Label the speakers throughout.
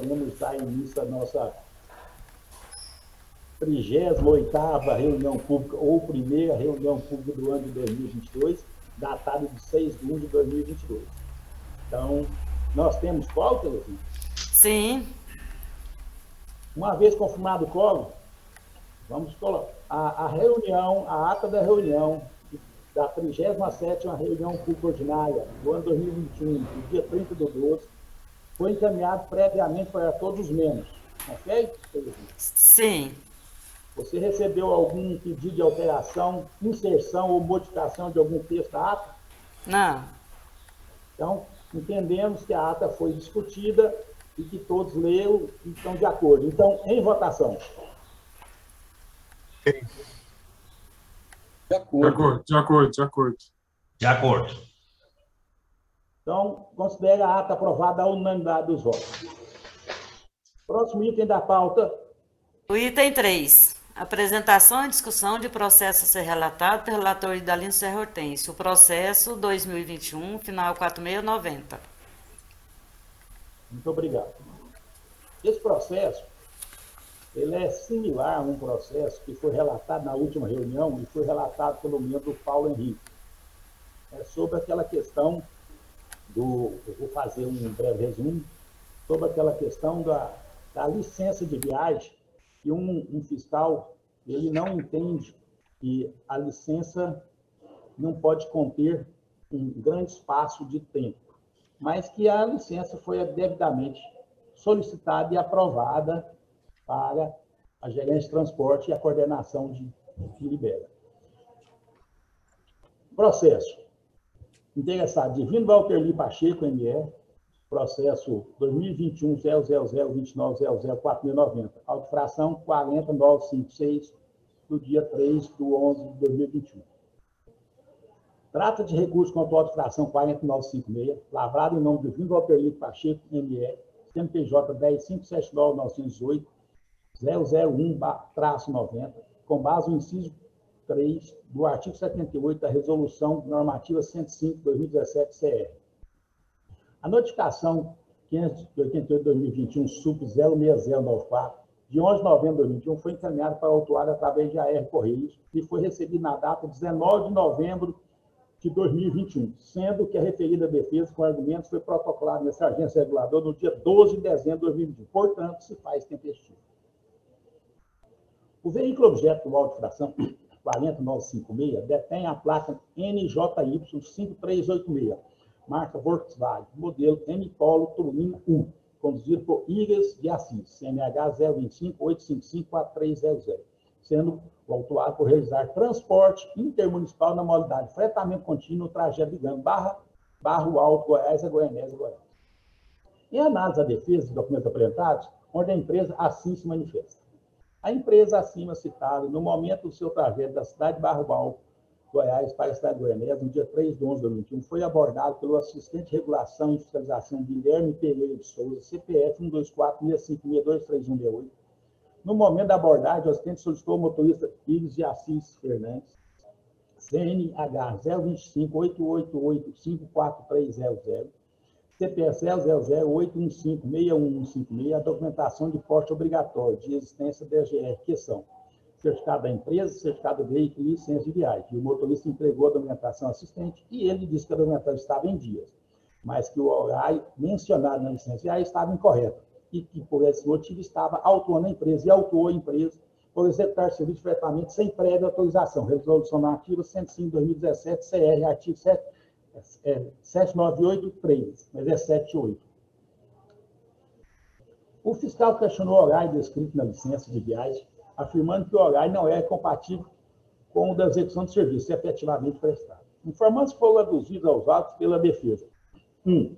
Speaker 1: podemos dar início à nossa 38ª reunião pública, ou primeira reunião pública do ano de 2022, datada de 6 de 1 de 2022. Então, nós temos qual, Terezinha?
Speaker 2: Sim.
Speaker 1: Uma vez confirmado o quórum, vamos colocar a reunião, a ata da reunião da 37ª reunião pública ordinária do ano 2021, do dia 30 do 12, foi encaminhado previamente para todos os membros. Ok?
Speaker 2: Sim.
Speaker 1: Você recebeu algum pedido de alteração, inserção ou modificação de algum texto da ata?
Speaker 2: Não.
Speaker 1: Então, entendemos que a ata foi discutida e que todos leram e estão de acordo. Então, em votação.
Speaker 3: De acordo.
Speaker 4: De acordo.
Speaker 1: Então, considere a ata aprovada à unanimidade dos votos. Próximo item da pauta.
Speaker 2: O item 3. Apresentação e discussão de processo a ser relatado pelo relator Idalino Serra Hortêncio. O processo 2021, final 4690.
Speaker 1: Muito obrigado. Esse processo, ele é similar a um processo que foi relatado na última reunião e foi relatado pelo membro Paulo Henrique. É sobre aquela questão eu vou fazer um breve resumo, sobre aquela questão da licença de viagem, que um fiscal, ele não entende que a licença não pode conter um grande espaço de tempo, mas que a licença foi devidamente solicitada e aprovada para a gerência de transporte e a coordenação que libera. Processo. Interessado, Divino Valterli Pacheco, ME, processo 2021-000-2900-4090, autofração 40956, do dia 3 de 11 de 2021. Trata de recurso contra a autofração 40956, lavrado em nome de Divino Valterli Pacheco, ME, CNPJ 1057990001-90, com base no inciso 3 do artigo 78 da Resolução Normativa 105/2017-CR. A notificação 588/2021, SUP 06094, de 11 de novembro de 2021, foi encaminhada para o autuário através de AR Correios e foi recebida na data 19 de novembro de 2021, sendo que a referida defesa com argumentos foi protocolada nessa agência reguladora no dia 12 de dezembro de 2021. Portanto, se faz tempestivo. O veículo objeto do auto de infração 40956 detém a placa NJY 5386, marca Volkswagen, modelo M-Polo Turbina 1, conduzido por Igas de Assis, CNH 025-855-4300, sendo o autuado por realizar transporte intermunicipal na modalidade fretamento contínuo no trajeto de Gama, Barro Alto, Goiás a Goianésia, Goiás. Em análise da defesa dos documentos apresentados, onde a empresa assim se manifesta. A empresa acima citada, no momento do seu trajeto da cidade de Barro Alto, Goiás, para a cidade de Goianésia, no dia 3 de 11 de 2021, foi abordado pelo assistente de regulação e fiscalização Guilherme Pereira de Souza, CPF 124-656-23168. No momento da abordagem, o assistente solicitou ao motorista Ives de Assis Fernandes, CNH 025-888-54300, CPF 000-815-61156, a documentação de porte obrigatório de existência da EGR, que são certificado da empresa, certificado do veículo e licença de viagem. E o motorista entregou a documentação ao assistente e ele disse que a documentação estava em dias, mas que o horário mencionado na licença de viagem estava incorreto e que, por esse motivo, estava autuando a empresa e autuou a empresa por executar serviço de fretamento sem prévia autorização. Resolução normativa 105/2017, CR, artigo 7983, mas é 78. O fiscal questionou o horário descrito na licença de viagem, afirmando que o horário não é compatível com o da execução de serviço efetivamente prestado. Informantes foram aduzidos aos autos pela defesa. 1.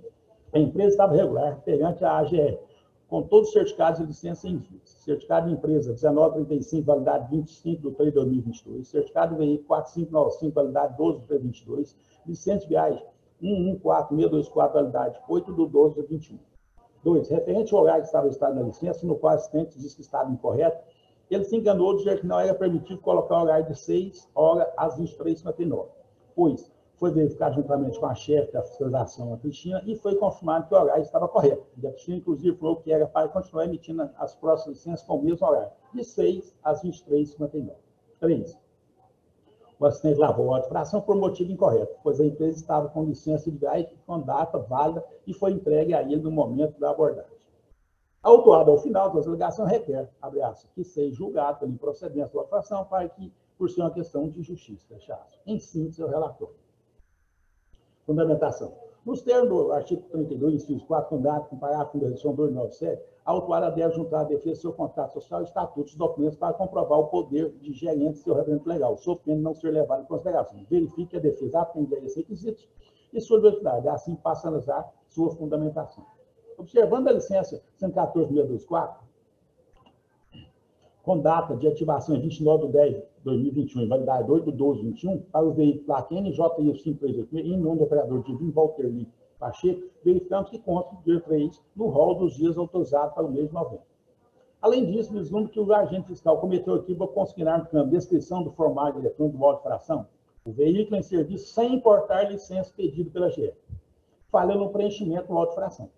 Speaker 1: A empresa estava regular perante a AGR, com todos os certificados de licença em dias. Certificado de empresa 1935, validade 25 de 3 de 2022. Certificado de veículo 4595, validade 12 de 3 de 2022. Licença de viagem 114624, validade 8 de 12 de 21. 2. Referente ao horário que estava listado na licença, no qual o assistente disse que estava incorreto, ele se enganou de dizer que não era permitido colocar o horário de 6 horas às 23h59, pois foi verificado juntamente com a chefe da fiscalização, a Cristina, e foi confirmado que o horário estava correto. A Cristina, inclusive, falou que era para continuar emitindo as próximas licenças com o mesmo horário, de 6 às 23h59. 3. O assistente lavou a fração por motivo incorreto, pois a empresa estava com licença de gás com data válida e foi entregue a ele no momento da abordagem. Autuado ao final da alegação requer, abre aspas, que seja julgado pela improcedência da fração para que, por ser uma questão de justiça, fecha aspas. Em síntese, o relator. Fundamentação. Nos termos do artigo 32, inciso 4, com parágrafo da edição 297, a autuada deve juntar à defesa do seu contrato social, estatutos e documentos para comprovar o poder de gerente de seu representante legal, sob pena de não ser levado em consideração. Verifique que a defesa atende a esses requisitos e sua velocidade, assim passa a analisar sua fundamentação. Observando a licença 114.624, com data de ativação em 29/10/2021 e validade 8/12/21, para o veículo placa NJI 5386, em nome do operador Divino Walter Lee Pacheco, verificamos que consta o dia 3 no rol dos dias autorizados para o mês de novembro. Além disso, vislumbra que o agente fiscal cometeu equívoco ao consignar no campo descrição do formulário eletrônico do modo de fração o veículo em serviço sem importar licença pedido pela GE, falhando no preenchimento do modo de fração.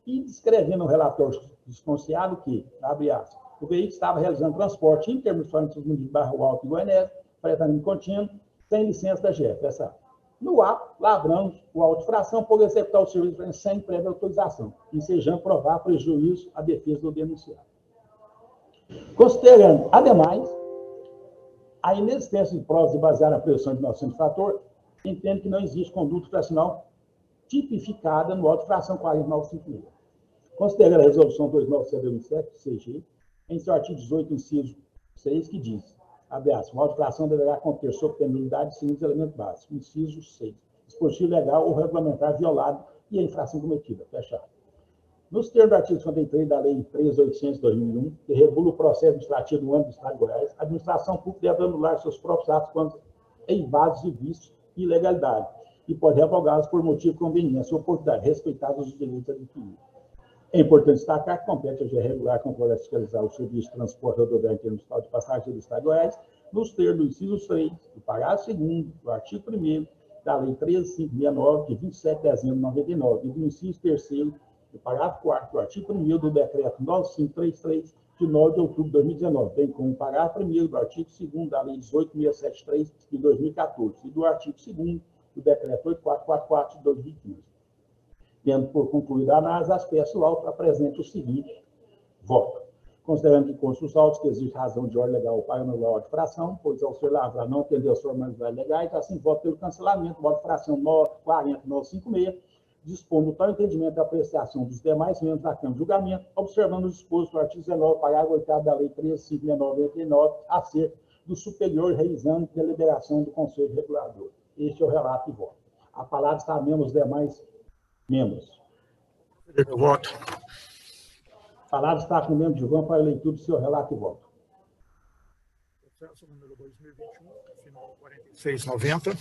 Speaker 1: E descrevendo no relatório desconfiado que, abre aspas, o veículo estava realizando transporte intermunicipal dos municípios de Barro Alto e Goianese, fretamento contínuo, sem licença da GE. No ato, lavramos o auto de fração por executar o serviço sem prévia autorização, ensejando provar prejuízo à defesa do denunciado. Considerando, ademais, a inexistência de provas baseadas na presunção de inocência do infrator, entendo que não existe conduta fracional tipificada no auto de fração 4956. Considerando a resolução 297 do CG, em seu artigo 18, inciso 6, que diz, abre aspas, uma auto de fração deverá conter sob penalidade de seguintes elementos básicos, inciso 6, dispositivo legal ou regulamentar violado e a infração cometida, fechado. Nos termos do artigo 53 da Lei 3.800/2001, que regula o processo administrativo no âmbito do Estado de Goiás, a administração pública deve anular seus próprios atos quando eivados de vícios e ilegalidade, e pode revogá-los por motivo de conveniência ou oportunidade, respeitados os direitos adquiridos. É importante destacar que compete a GE regular controlar e fiscalizar o serviço de transporte rodoviário intermunicipal de passageiros do Estado de Goiás, nos termos do inciso 3, do parágrafo 2º, do artigo 1º da Lei 13.569, de 27 de dezembro de 99, e do inciso 3º, do parágrafo 4º do artigo 1º do decreto 9533, de 9 de outubro de 2019, bem como o parágrafo 1º do artigo 2º da Lei 18.673, de 2014, e do artigo 2º do decreto 8444, de 2015. Tendo por concluída a análise, as peças do auto apresentam o seguinte voto. Considerando que consta os autos que existe razão de ordem legal para anular o auto de fração, pois ao ser lavrado não atendeu as formalidades legais, assim voto pelo cancelamento do auto de fração 40956, dispondo tal entendimento da apreciação dos demais membros da Câmara de Julgamento, observando o disposto do artigo 19, parágrafo 8º da Lei 13.569/99, acerca do superior revisando a deliberação do Conselho Regulador. Este é o relato e voto. A palavra está a membros demais membros.
Speaker 3: Eu voto.
Speaker 1: A palavra está com o membro de Ivan para a leitura do seu relato e voto.
Speaker 3: Processo número 2021, final 4690,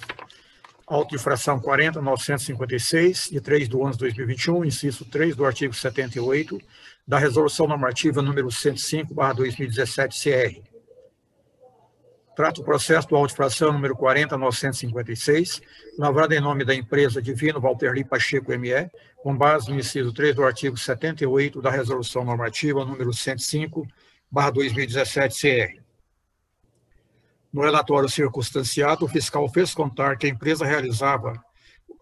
Speaker 3: auto de infração 40.956, de 3/11/2021, inciso 3 do artigo 78, da Resolução Normativa número 105/2017 CR. Trata o processo do auto de infração número 40.956, lavrado em nome da empresa Divino Walter Lee Pacheco ME, com base no inciso 3 do artigo 78 da Resolução Normativa número 105/2017 CR. No relatório circunstanciado, o fiscal fez contar que a empresa realizava,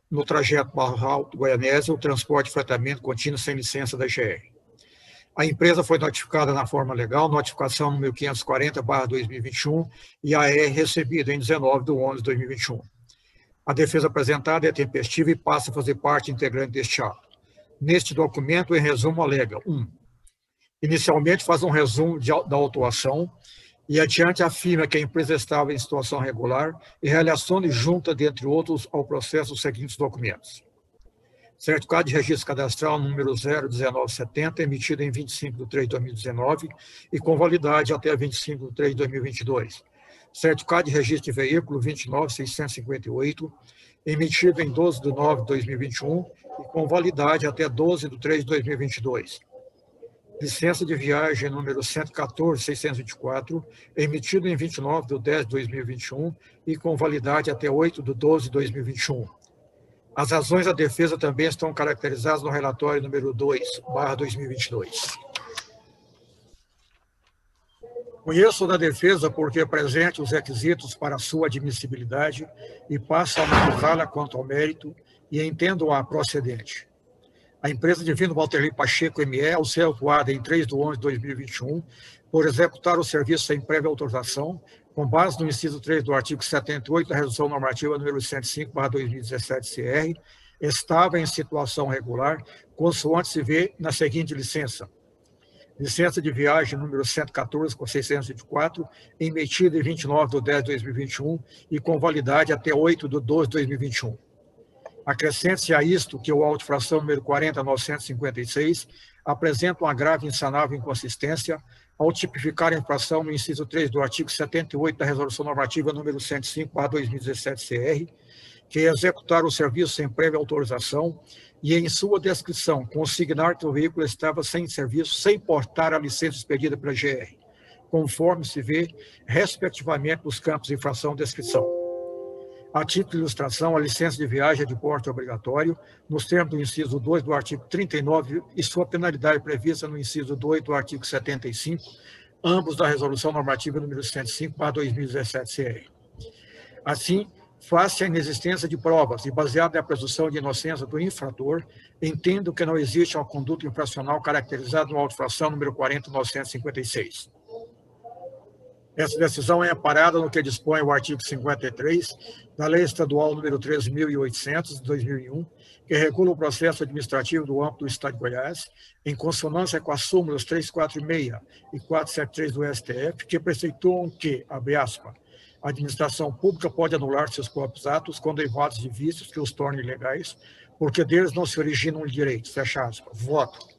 Speaker 3: no trajeto Barro Alto Goianese, o transporte de fretamento contínuo sem licença da GR. A empresa foi notificada na forma legal, notificação número 540/2021, e a AR recebida em 19/11/2021. A defesa apresentada é tempestiva e passa a fazer parte integrante deste ato. Neste documento, em resumo, alega: 1. Inicialmente faz um resumo da autuação e adiante afirma que a empresa estava em situação regular e relaciona junta, dentre outros, ao processo os seguintes documentos. Certificado de registro cadastral número 01970, emitido em 25/3/2019 e com validade até 25/3/2022. Certificado de registro de veículo 29.658, emitido em 12/9/2021 e com validade até 12/3/2022. licença de viagem número 114.624, emitido em 29/10/2021 e com validade até 8/12/2021. As razões da defesa também estão caracterizadas no relatório número 2/2022. Conheço da defesa porque apresente os requisitos para sua admissibilidade e passo a analisá-la quanto ao mérito e entendo-a procedente. A empresa Divino Walterli Pacheco ME, ao ser autuada em 3/11/2021, por executar o serviço sem prévia autorização, com base no inciso 3 do artigo 78 da Resolução Normativa número 105/2017-CR, estava em situação regular, consoante se vê na seguinte licença. Licença de viagem número 114.624, emitida em 29/10/2021 e com validade até 8/12/2021. Acrescente-se a isto que o auto infração número 40.956 apresenta uma grave e insanável inconsistência ao tipificar a infração no inciso 3 do artigo 78 da Resolução Normativa número 105/2017-CR, que é executar o serviço sem prévia autorização e, em sua descrição, consignar que o veículo estava sem serviço, sem portar a licença expedida pela GR, conforme se vê, respectivamente, nos campos de infração e descrição. A título de ilustração, a licença de viagem é de porte obrigatório, nos termos do inciso 2 do artigo 39 e sua penalidade prevista no inciso 2 do artigo 75, ambos da Resolução Normativa número 105/2017-CR. Assim, face à inexistência de provas e baseado na presunção de inocência do infrator, entendo que não existe uma conduta infracional caracterizada no auto infração número 40.956. Essa decisão é amparada no que dispõe o artigo 53 da Lei Estadual número 13.800, de 2001, que regula o processo administrativo do âmbito do Estado de Goiás, em consonância com as súmulas 346 e 473 do STF, que preceituam que, abre aspas, a administração pública pode anular seus próprios atos quando derivados de vícios que os tornem ilegais, porque deles não se originam direitos, fecha aspas, voto.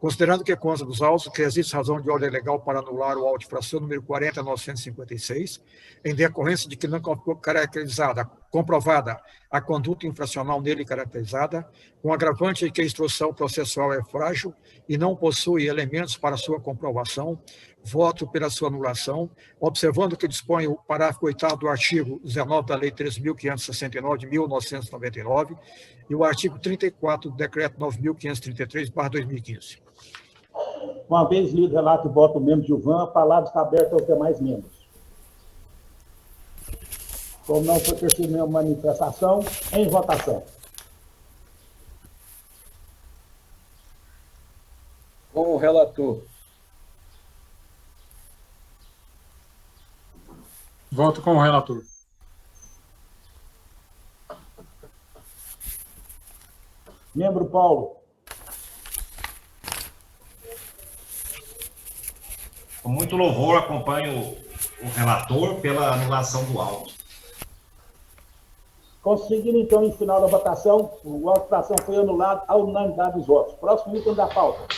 Speaker 3: Considerando que consta dos autos que existe razão de ordem legal para anular o auto de infração número 40.956, em decorrência de que não ficou comprovada a conduta infracional nele caracterizada, com agravante de que a instrução processual é frágil e não possui elementos para sua comprovação, voto pela sua anulação, observando que dispõe o parágrafo 8º do artigo 19 da Lei 13.569 de 1999 e o artigo 34 do Decreto 9.533/2015.
Speaker 1: Uma vez lido o relato e voto do membro Gilvan, a palavra está aberta aos demais membros. Como não foi percebida nenhuma manifestação, em votação.
Speaker 5: Com o relator.
Speaker 6: Voto com o relator.
Speaker 1: Membro Paulo.
Speaker 4: Com muito louvor, acompanho o relator pela anulação do auto.
Speaker 1: Conseguindo, então, em final da votação, o auto de infração foi anulado à unanimidade dos votos. Próximo item da pauta.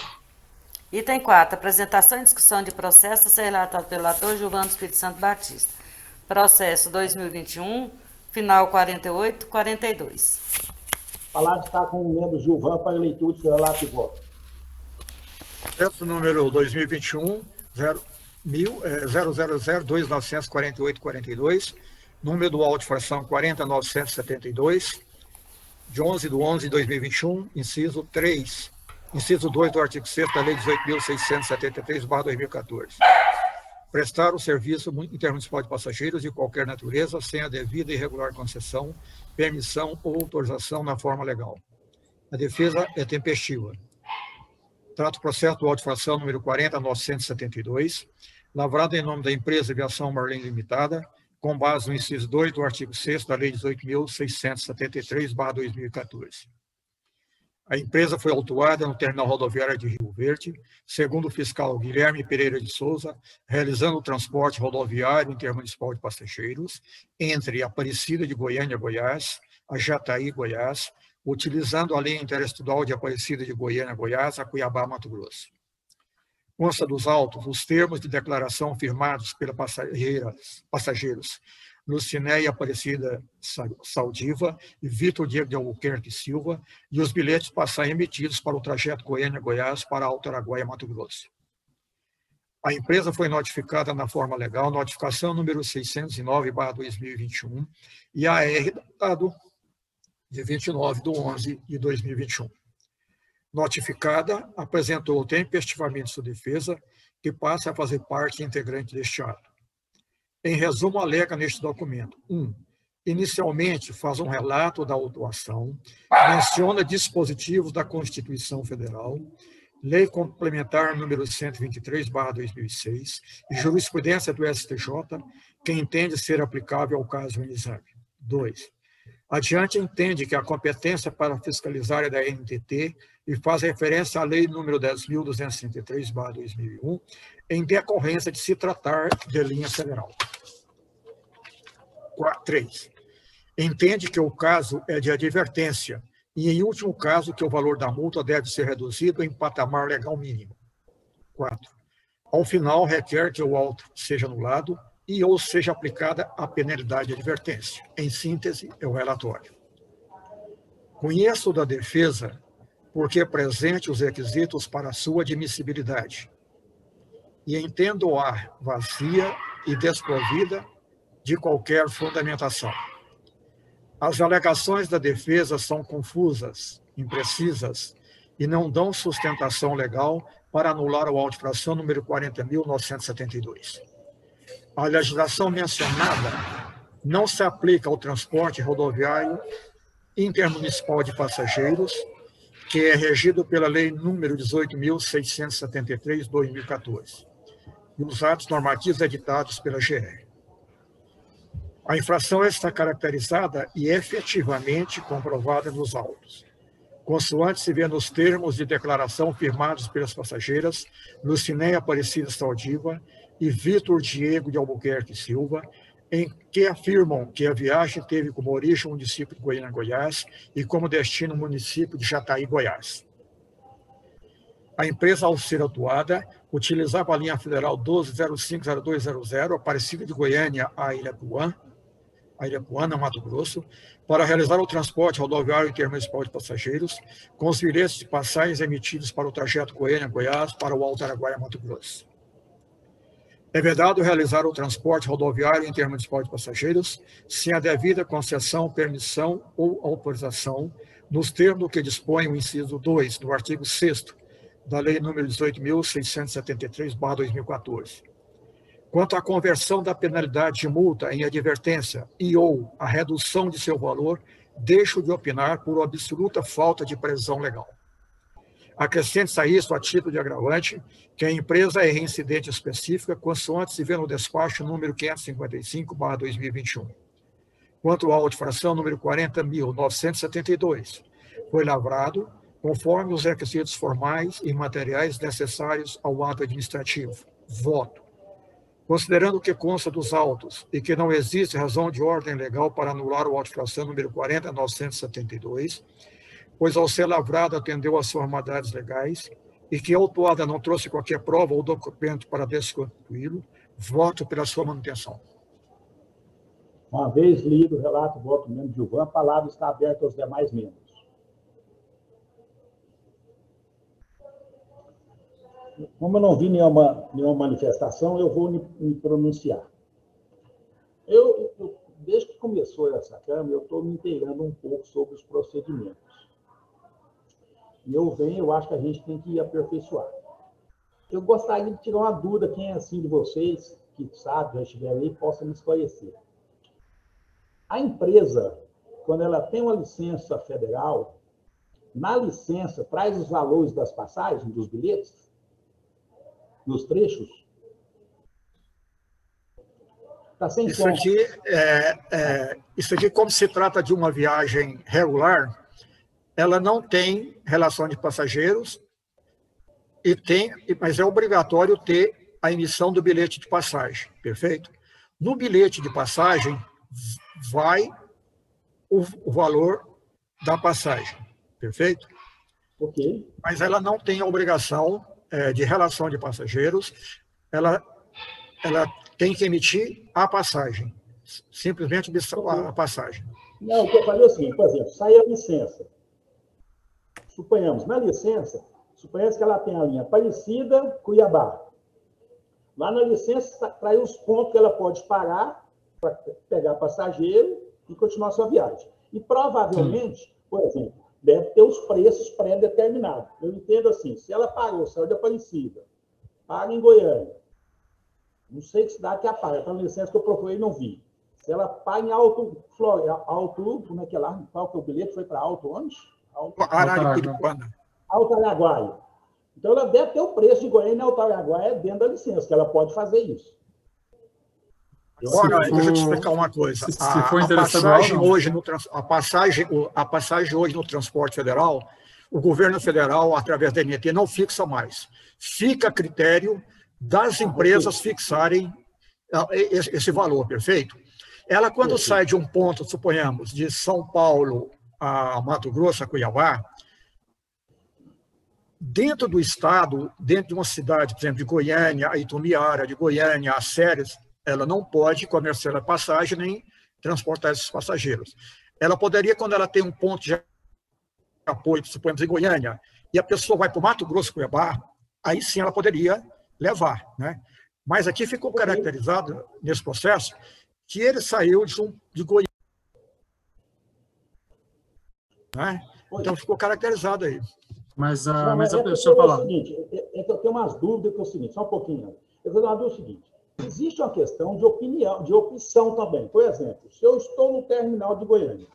Speaker 2: Item 4. Apresentação e discussão de processo a ser relatado pelo relator Gilvan do Espírito Santo Batista. Processo 2021, final 4842.
Speaker 1: A palavra está com o membro Gilvan para leitura de seu relato e voto.
Speaker 3: Processo número 2021, 0002948-42, número do auto de infração 40.972, de 11/11/2021, inciso 3, inciso 2 do artigo 6º da Lei 18.673/2014. Prestar o serviço intermunicipal de passageiros de qualquer natureza sem a devida e regular concessão, permissão ou autorização na forma legal. A defesa é tempestiva. Trata o processo do auto de infração número 40.972, lavrado em nome da empresa Aviação Marlin Limitada, com base no inciso 2 do artigo 6º da Lei 18.673/2014. A empresa foi autuada no terminal rodoviário de Rio Verde, segundo o fiscal Guilherme Pereira de Souza, realizando o transporte rodoviário intermunicipal de passageiros entre Aparecida de Goiânia, Goiás, a Jataí, Goiás, utilizando a linha interestadual de Aparecida de Goiânia, Goiás, a Cuiabá, Mato Grosso. Consta dos autos os termos de declaração firmados pelos passageiros Lucinéia Aparecida Saldiva e Vitor Diego de Albuquerque Silva, e os bilhetes passarem emitidos para o trajeto Goiânia-Goiás para Alto Araguaia, Mato Grosso. A empresa foi notificada na forma legal, notificação número 609/2021, e AR dado de 29/11/2021. Notificada, apresentou tempestivamente sua defesa, que passa a fazer parte integrante deste ato. Em resumo, alega neste documento: 1. Inicialmente, faz um relato da autuação, menciona dispositivos da Constituição Federal, Lei Complementar número 123/2006 e jurisprudência do STJ, que entende ser aplicável ao caso em exame. 2. Adiante, entende que a competência para fiscalizar é da NTT e faz referência à Lei número 10.263/2001, em decorrência de se tratar de linha federal. 3. Entende que o caso é de advertência e, em último caso, que o valor da multa deve ser reduzido em patamar legal mínimo. 4. Ao final, requer que o auto seja anulado e ou seja aplicada a penalidade de advertência. Em síntese, é o relatório. Conheço da defesa porque presente os requisitos para sua admissibilidade e entendo-a vazia e desprovida de qualquer fundamentação. As alegações da defesa são confusas, imprecisas e não dão sustentação legal para anular o auto de infração número 40.972. A legislação mencionada não se aplica ao transporte rodoviário intermunicipal de passageiros, que é regido pela Lei número 18.673/2014, e os atos normativos editados pela GR. A infração está caracterizada e efetivamente comprovada nos autos, consoante se vê nos termos de declaração firmados pelas passageiras Lucinéia Aparecida Saldiva e Vitor Diego de Albuquerque Silva, em que afirmam que a viagem teve como origem o município de Goiânia, Goiás, e como destino o município de Jataí, Goiás. A empresa, ao ser autuada, utilizava a linha federal 12050200, Aparecida de Goiânia a Irapuã, no Mato Grosso, para realizar o transporte rodoviário intermunicipal de passageiros, com os bilhetes de passagens emitidos para o trajeto Goiânia-Goiás para o Alto Araguaia, Mato Grosso. É vedado realizar o transporte rodoviário intermunicipal de passageiros sem a devida concessão, permissão ou autorização, nos termos que dispõe o inciso 2 do artigo 6º da Lei nº 18.673/2014. Quanto à conversão da penalidade de multa em advertência e ou a redução de seu valor, deixo de opinar por absoluta falta de previsão legal. Acrescente-se a isso, a título de agravante, que a empresa é reincidente específica, consoante se vê no despacho número 555/2021. Quanto à auto de infração número 40.972, foi lavrado conforme os requisitos formais e materiais necessários ao ato administrativo. Voto. Considerando o que consta dos autos e que não existe razão de ordem legal para anular o auto de infração número 40.972, pois ao ser lavrado atendeu às formalidades legais e que a autuada não trouxe qualquer prova ou documento para desconstituí-lo, voto pela sua manutenção.
Speaker 1: Uma vez lido o relato do voto do membro Gilvan, a palavra está aberta aos demais membros. Como eu não vi nenhuma manifestação, eu vou me pronunciar. Desde que começou essa Câmara, eu estou me inteirando um pouco sobre os procedimentos. E eu acho que a gente tem que aperfeiçoar. Eu gostaria de tirar uma dúvida, quem é assim de vocês, que sabe, já estiver aí, possa me esclarecer. A empresa, quando ela tem uma licença federal, na licença traz os valores das passagens, dos bilhetes, nos trechos? Está sem
Speaker 3: Isso aqui, como se trata de uma viagem regular, ela não tem relação de passageiros, mas é obrigatório ter a emissão do bilhete de passagem, perfeito? No bilhete de passagem vai o valor da passagem, perfeito?
Speaker 1: Ok.
Speaker 3: Mas ela não tem a obrigação de relação de passageiros, ela tem que emitir a passagem. simplesmente a passagem.
Speaker 1: Não, o que eu falei é o seguinte, por exemplo, sai a licença. Suponhamos, na licença, suponhamos que ela tem a linha Aparecida, Cuiabá. Lá na licença, traz os pontos que ela pode parar para pegar passageiro e continuar sua viagem. E provavelmente, por exemplo, deve ter os preços pré-determinados. Eu entendo assim, se ela parou, saiu de Aparecida, para em Goiânia, não sei que cidade que ela para, está na licença que eu procurei e não vi. Se ela para em Alto, como é que é lá? Qual que é o bilhete? Foi para Alto onde?
Speaker 3: Araraquara.
Speaker 1: Alto Araguaia. Então, ela deve ter o preço de Goiânia e Alto Araguaia dentro da licença, que ela pode fazer isso.
Speaker 3: Agora, deixa eu te explicar uma coisa. A passagem hoje no transporte federal, o governo federal, através da ANT, não fixa mais. Fica a critério das empresas fixarem esse valor, perfeito? Ela, quando sai de um ponto, suponhamos, de São Paulo a Mato Grosso, a Cuiabá, dentro do estado, dentro de uma cidade, por exemplo, de Goiânia, a Itumiara, de Goiânia, a Séries, ela não pode comercializar passagem nem transportar esses passageiros. Ela poderia, quando ela tem um ponto de apoio, suponhamos, em Goiânia, e a pessoa vai para o Mato Grosso, Cuiabá, aí sim ela poderia levar, né? Mas aqui ficou caracterizado, nesse processo, que ele saiu de Goiânia, né? Então ficou caracterizado aí.
Speaker 6: Mas
Speaker 1: deixa eu falar. É o seguinte, eu tenho umas dúvidas que é o seguinte, só um pouquinho. Eu vou dar uma dúvida seguinte. Existe uma questão de opinião, de opção também. Por exemplo, se eu estou no terminal de Goiânia,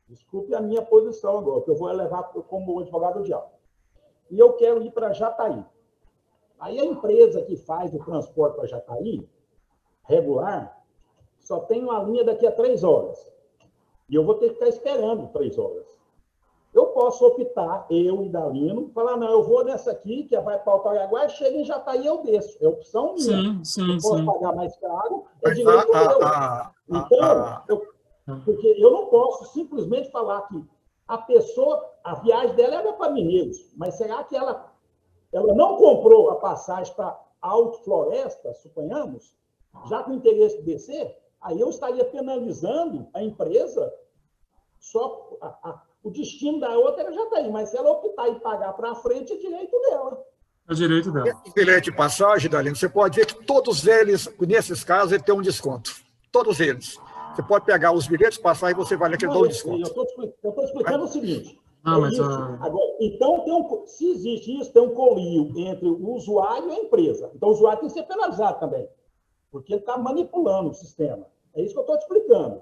Speaker 1: desculpe a minha posição agora, que eu vou levar como advogado do diabo, e eu quero ir para Jataí. Aí a empresa que faz o transporte para Jataí, regular, só tem uma linha daqui a 3 horas. E eu vou ter que ficar esperando 3 horas. Eu posso optar, eu e Dalino, falar, não, eu vou nessa aqui, que vai para o Araguaia, chega em Jataí, eu desço. É opção minha.
Speaker 6: Sim.
Speaker 1: Posso pagar mais caro, é direito meu. Então, porque eu não posso simplesmente falar que a pessoa, a viagem dela era para Mineiros, mas será que ela não comprou a passagem para Alto Floresta, suponhamos, já com interesse de descer? Aí eu estaria penalizando a empresa, só o destino da outra era Jataí, mas se ela optar em pagar para frente, é direito dela.
Speaker 6: É direito dela.
Speaker 3: Esse bilhete de passagem, Dalino, você pode ver que todos eles, nesses casos, ele tem um desconto. Todos eles. Você pode pegar os bilhetes, passar e você vai naquele dar um desconto.
Speaker 1: Eu estou explicando o seguinte.
Speaker 6: Mas,
Speaker 1: Agora, então, se existe isso, tem um colio entre o usuário e a empresa. Então, o usuário tem que ser penalizado também, porque ele está manipulando o sistema. É isso que eu estou te explicando.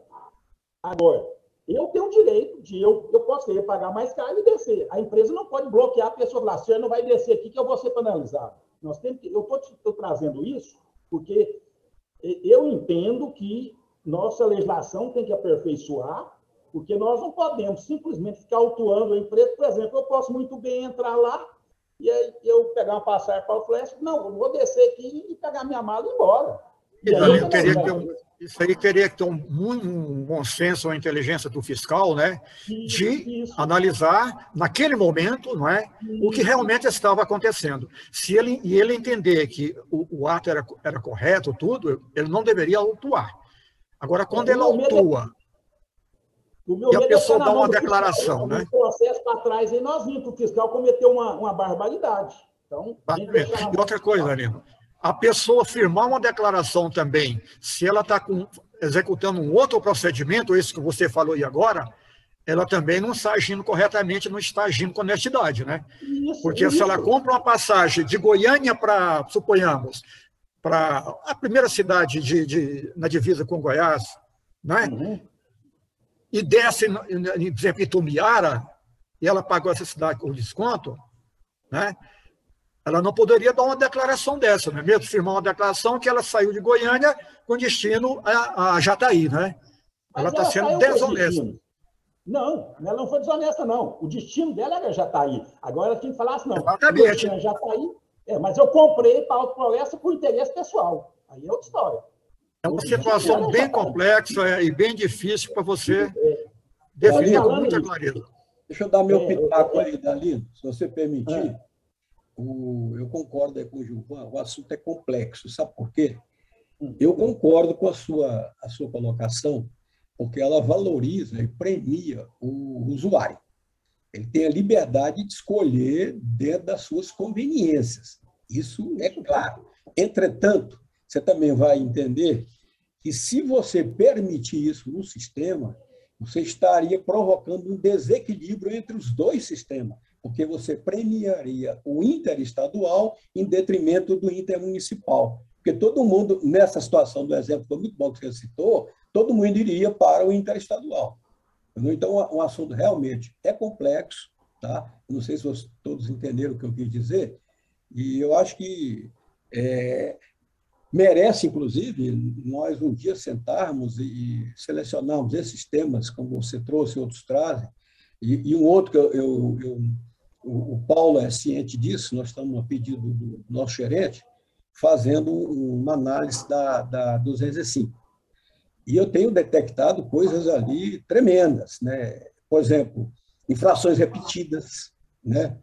Speaker 1: Agora, eu tenho o direito de, eu posso querer pagar mais caro e descer. A empresa não pode bloquear a pessoa e falar, você não vai descer aqui que eu vou ser penalizado. Eu estou trazendo isso porque eu entendo que nossa legislação tem que aperfeiçoar, porque nós não podemos simplesmente ficar autuando a empresa. Por exemplo, eu posso muito bem entrar lá e aí eu pegar uma passagem para o Flash, não, eu vou descer aqui e pegar minha mala e ir embora.
Speaker 3: Isso aí teria que ter um bom senso, uma inteligência do fiscal, né? De analisar, naquele momento, não é, o que realmente estava acontecendo. Se ele entender que o ato era correto, tudo, ele não deveria autuar. Agora, quando ele autua e a pessoa dá uma declaração, né?
Speaker 1: O processo para trás, aí nós vimos que o fiscal cometeu uma barbaridade. Então,
Speaker 3: e outra coisa, Dalino, a pessoa firmar uma declaração também, se ela está executando um outro procedimento, esse que você falou aí agora, ela também não está agindo corretamente, não está agindo com honestidade, né? Porque se ela compra uma passagem de Goiânia para, suponhamos, para a primeira cidade na divisa com Goiás, né? E desce, por exemplo, Itumiara, e ela pagou essa cidade com desconto, né? Ela não poderia dar uma declaração dessa, não é mesmo? Firmar uma declaração que ela saiu de Goiânia com destino a Jataí, né? Ela está sendo desonesta.
Speaker 1: Não, ela não foi desonesta, não. O destino dela era Jataí. Agora ela tinha que falar assim, não.
Speaker 3: Exatamente.
Speaker 1: Jataí, mas eu comprei para Alto Floresta por interesse pessoal. Aí é outra história.
Speaker 3: É uma situação bem complexa e bem difícil para você definir com muita clareza.
Speaker 5: Deixa eu dar meu pitaco aí, Dalino, se você permitir. Eu concordo aí com o Gilvan, o assunto é complexo. Sabe por quê? Eu concordo com a sua colocação, porque ela valoriza e premia o usuário. Ele tem a liberdade de escolher dentro das suas conveniências. Isso é claro. Entretanto, você também vai entender que, se você permitir isso no sistema, você estaria provocando um desequilíbrio entre os dois sistemas, porque você premiaria o interestadual em detrimento do intermunicipal. Porque todo mundo, nessa situação do exemplo, foi muito bom que você citou, todo mundo iria para o interestadual. Então, o assunto realmente é complexo, tá? Não sei se vocês todos entenderam o que eu quis dizer, e eu acho que merece, inclusive, nós um dia sentarmos e selecionarmos esses temas, como você trouxe, outros trazem, e um outro que o Paulo é ciente disso, nós estamos a pedido do nosso gerente, fazendo uma análise da 205. E eu tenho detectado coisas ali tremendas, né? Por exemplo, infrações repetidas, né?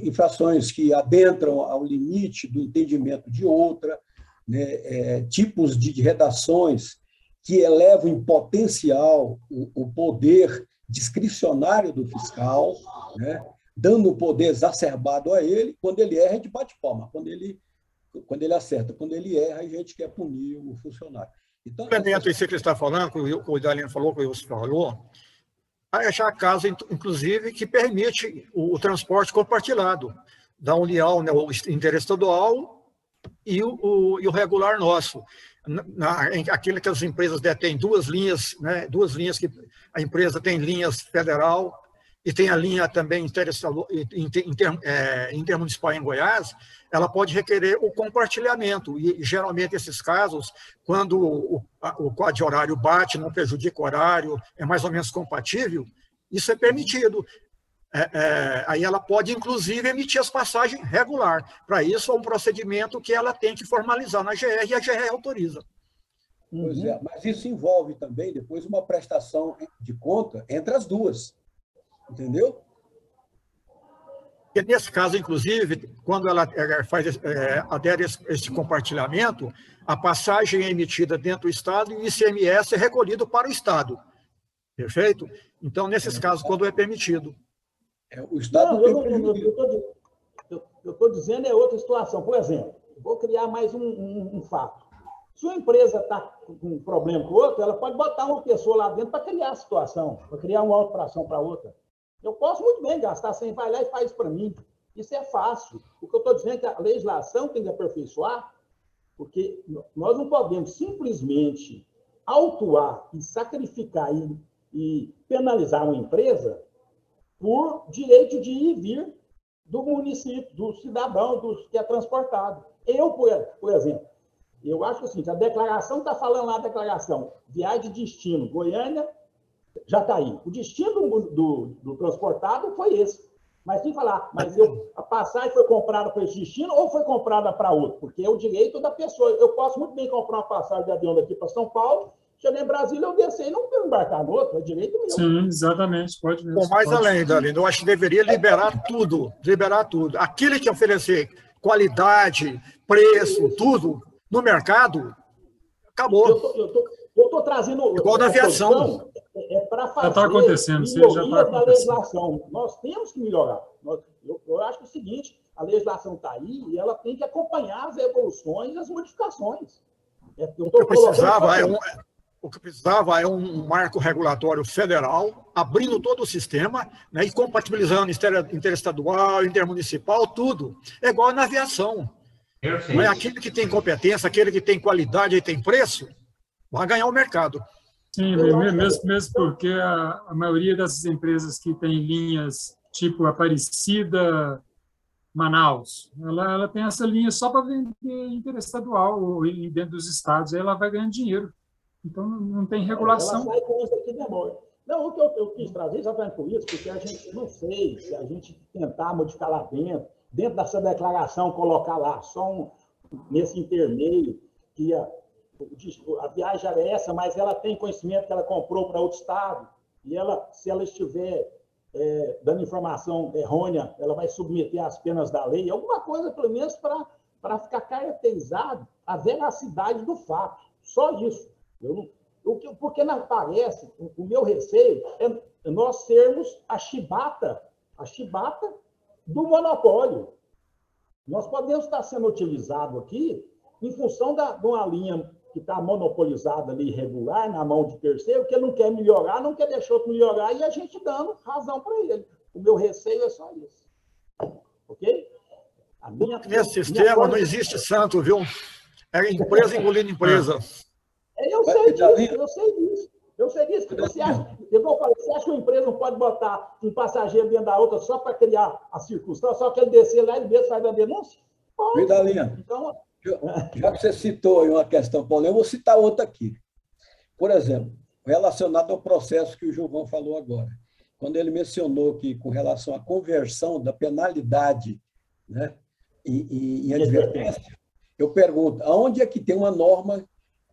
Speaker 5: Infrações que adentram ao limite do entendimento de outra, né? Tipos de redações que elevam em potencial o poder discricionário do fiscal, né? Dando um poder exacerbado a ele. Quando ele erra, a gente bate palma. Quando ele acerta. Quando ele erra, a gente quer punir o funcionário. Então,
Speaker 3: Complemento isso que você está falando, que o Dalino falou, que você falou, há já caso, inclusive, que permite o transporte compartilhado da União, né, o interestadual e o regular nosso. Aquilo que as empresas detêm duas linhas, né, que a empresa tem linhas federal e tem a linha também intermunicipal em Goiás, ela pode requerer o compartilhamento. E, geralmente, esses casos, quando o quadro de horário bate, não prejudica o horário, é mais ou menos compatível, isso é permitido. Aí ela pode, inclusive, emitir as passagens regular. Para isso, é um procedimento que ela tem que formalizar na GR e a GR autoriza.
Speaker 5: Pois é, mas isso envolve também, depois, uma prestação de conta entre as duas. Entendeu?
Speaker 3: E nesse caso, inclusive, quando ela adere a esse compartilhamento, a passagem é emitida dentro do Estado e o ICMS é recolhido para o Estado. Perfeito? Então, nesses casos, quando é permitido.
Speaker 5: O Estado
Speaker 1: eu estou dizendo é outra situação. Por exemplo, vou criar mais um fato. Se uma empresa está com um problema com o outro, ela pode botar uma pessoa lá dentro para criar a situação, para criar uma auto para ação para outra. Eu posso muito bem gastar 100, vai lá e faz para mim. Isso é fácil. O que eu estou dizendo é que a legislação tem que aperfeiçoar, porque nós não podemos simplesmente autuar e sacrificar e penalizar uma empresa por direito de ir e vir do município, do cidadão, que é transportado. Eu, por exemplo, eu acho assim, a declaração está falando lá, a declaração, viagem de destino, Goiânia, já está aí. O destino do transportado foi esse. Mas tem que falar, a passagem foi comprada para esse destino ou foi comprada para outro? Porque é o direito da pessoa. Eu posso muito bem comprar uma passagem de avião daqui para São Paulo, chegar em Brasília, eu descer e não embarcar no outro, é direito meu.
Speaker 6: Sim, exatamente, pode mesmo.
Speaker 3: Bom, mais além, Dalino, eu acho que deveria liberar tudo. Aquilo que oferecer qualidade, preço, tudo, no mercado, acabou.
Speaker 1: Eu estou trazendo...
Speaker 3: Igual da aviação.
Speaker 1: Para fazer
Speaker 6: já está acontecendo,
Speaker 1: melhoria da legislação. Nós temos que melhorar. Eu acho que é o seguinte, a legislação está aí e ela tem que acompanhar as evoluções e as modificações.
Speaker 3: O que precisava é um marco regulatório federal, abrindo todo o sistema, né, e compatibilizando interestadual, intermunicipal, tudo. É igual na aviação.
Speaker 4: Perfeito.
Speaker 3: Não é aquele que tem competência, aquele que tem qualidade e tem preço, vai ganhar o mercado.
Speaker 6: Sim, mesmo porque a maioria dessas empresas que tem linhas tipo Aparecida, Manaus, ela tem essa linha só para vender interestadual ou dentro dos estados, aí ela vai ganhando dinheiro. Então, não tem regulação.
Speaker 1: Ela sai com isso aqui demora. Não, o que eu quis trazer exatamente por isso, porque a gente não sei se a gente tentar modificar lá dentro dessa declaração, colocar lá só nesse intermeio, que a viagem era essa, mas ela tem conhecimento que ela comprou para outro estado, e se ela estiver dando informação errônea, ela vai submeter às penas da lei, alguma coisa, pelo menos, para ficar caracterizado a veracidade do fato. Só isso. Porque não parece, o meu receio é nós sermos a chibata do monopólio. Nós podemos estar sendo utilizados aqui em função de uma linha que está monopolizada ali, irregular, na mão de terceiro, que ele não quer melhorar, não quer deixar outro melhorar, e a gente dando razão para ele. O meu receio é só isso. Ok?
Speaker 3: Nesse sistema não existe santo, viu? É empresa engolindo empresa.
Speaker 1: Eu sei disso. Você acha que uma empresa não pode botar um passageiro dentro da outra só para criar a circunstância, só que ele descer lá e mesmo sai da denúncia?
Speaker 5: Vidalina, então, já que você citou aí uma questão polêmica, eu vou citar outra aqui. Por exemplo, relacionado ao processo que o Gilvan falou agora. Quando ele mencionou que, com relação à conversão da penalidade, né, em advertência, eu pergunto, aonde é que tem uma norma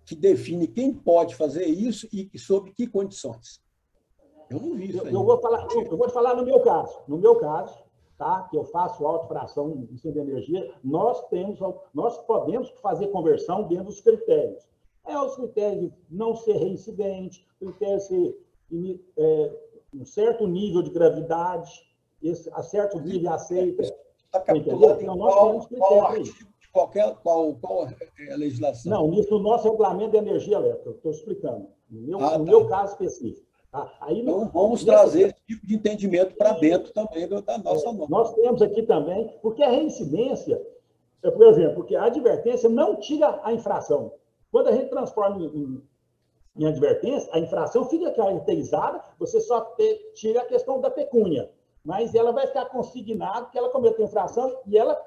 Speaker 5: que define quem pode fazer isso e sob que condições? Eu não vi isso aí.
Speaker 1: Eu vou te falar no meu caso. No meu caso, tá, que eu faço autofração em incêndio de energia, nós podemos fazer conversão dentro dos critérios. Os critérios de não ser reincidente, critérios de ser um certo nível de gravidade, a certo nível aceita.
Speaker 5: Está capturado em qual artigo? Qual é a legislação?
Speaker 1: Não, isso no nosso regulamento de energia elétrica, eu estou explicando. No meu caso específico. Tá? Aí,
Speaker 5: então, vamos trazer esse tipo de entendimento para dentro também da nossa norma.
Speaker 1: Nós temos aqui também, porque a reincidência, por exemplo, porque a advertência não tira a infração. Quando a gente transforma em advertência, a infração fica caracterizada, você só tira a questão da pecúnia, mas ela vai ficar consignada que ela cometeu infração e ela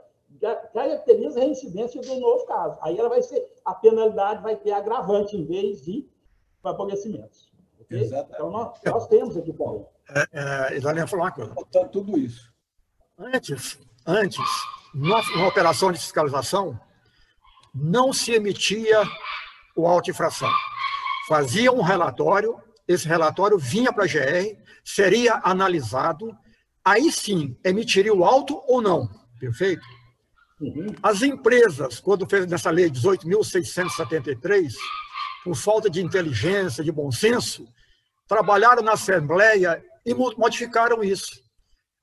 Speaker 1: caracteriza a reincidência do novo caso. Aí ela vai ser, a penalidade vai ter agravante em vez de favorecimento. Okay?
Speaker 5: Exatamente.
Speaker 1: Então, nós temos aqui também.
Speaker 3: Idalina falou uma coisa.
Speaker 5: Portanto, tudo isso.
Speaker 3: Antes, na operação de fiscalização, não se emitia o auto-infração. Fazia um relatório, esse relatório vinha para a GR, seria analisado, aí sim, emitiria o auto ou não. Perfeito?
Speaker 1: Uhum.
Speaker 3: As empresas, quando fez nessa lei 18.673, por falta de inteligência, de bom senso, trabalharam na Assembleia e modificaram isso.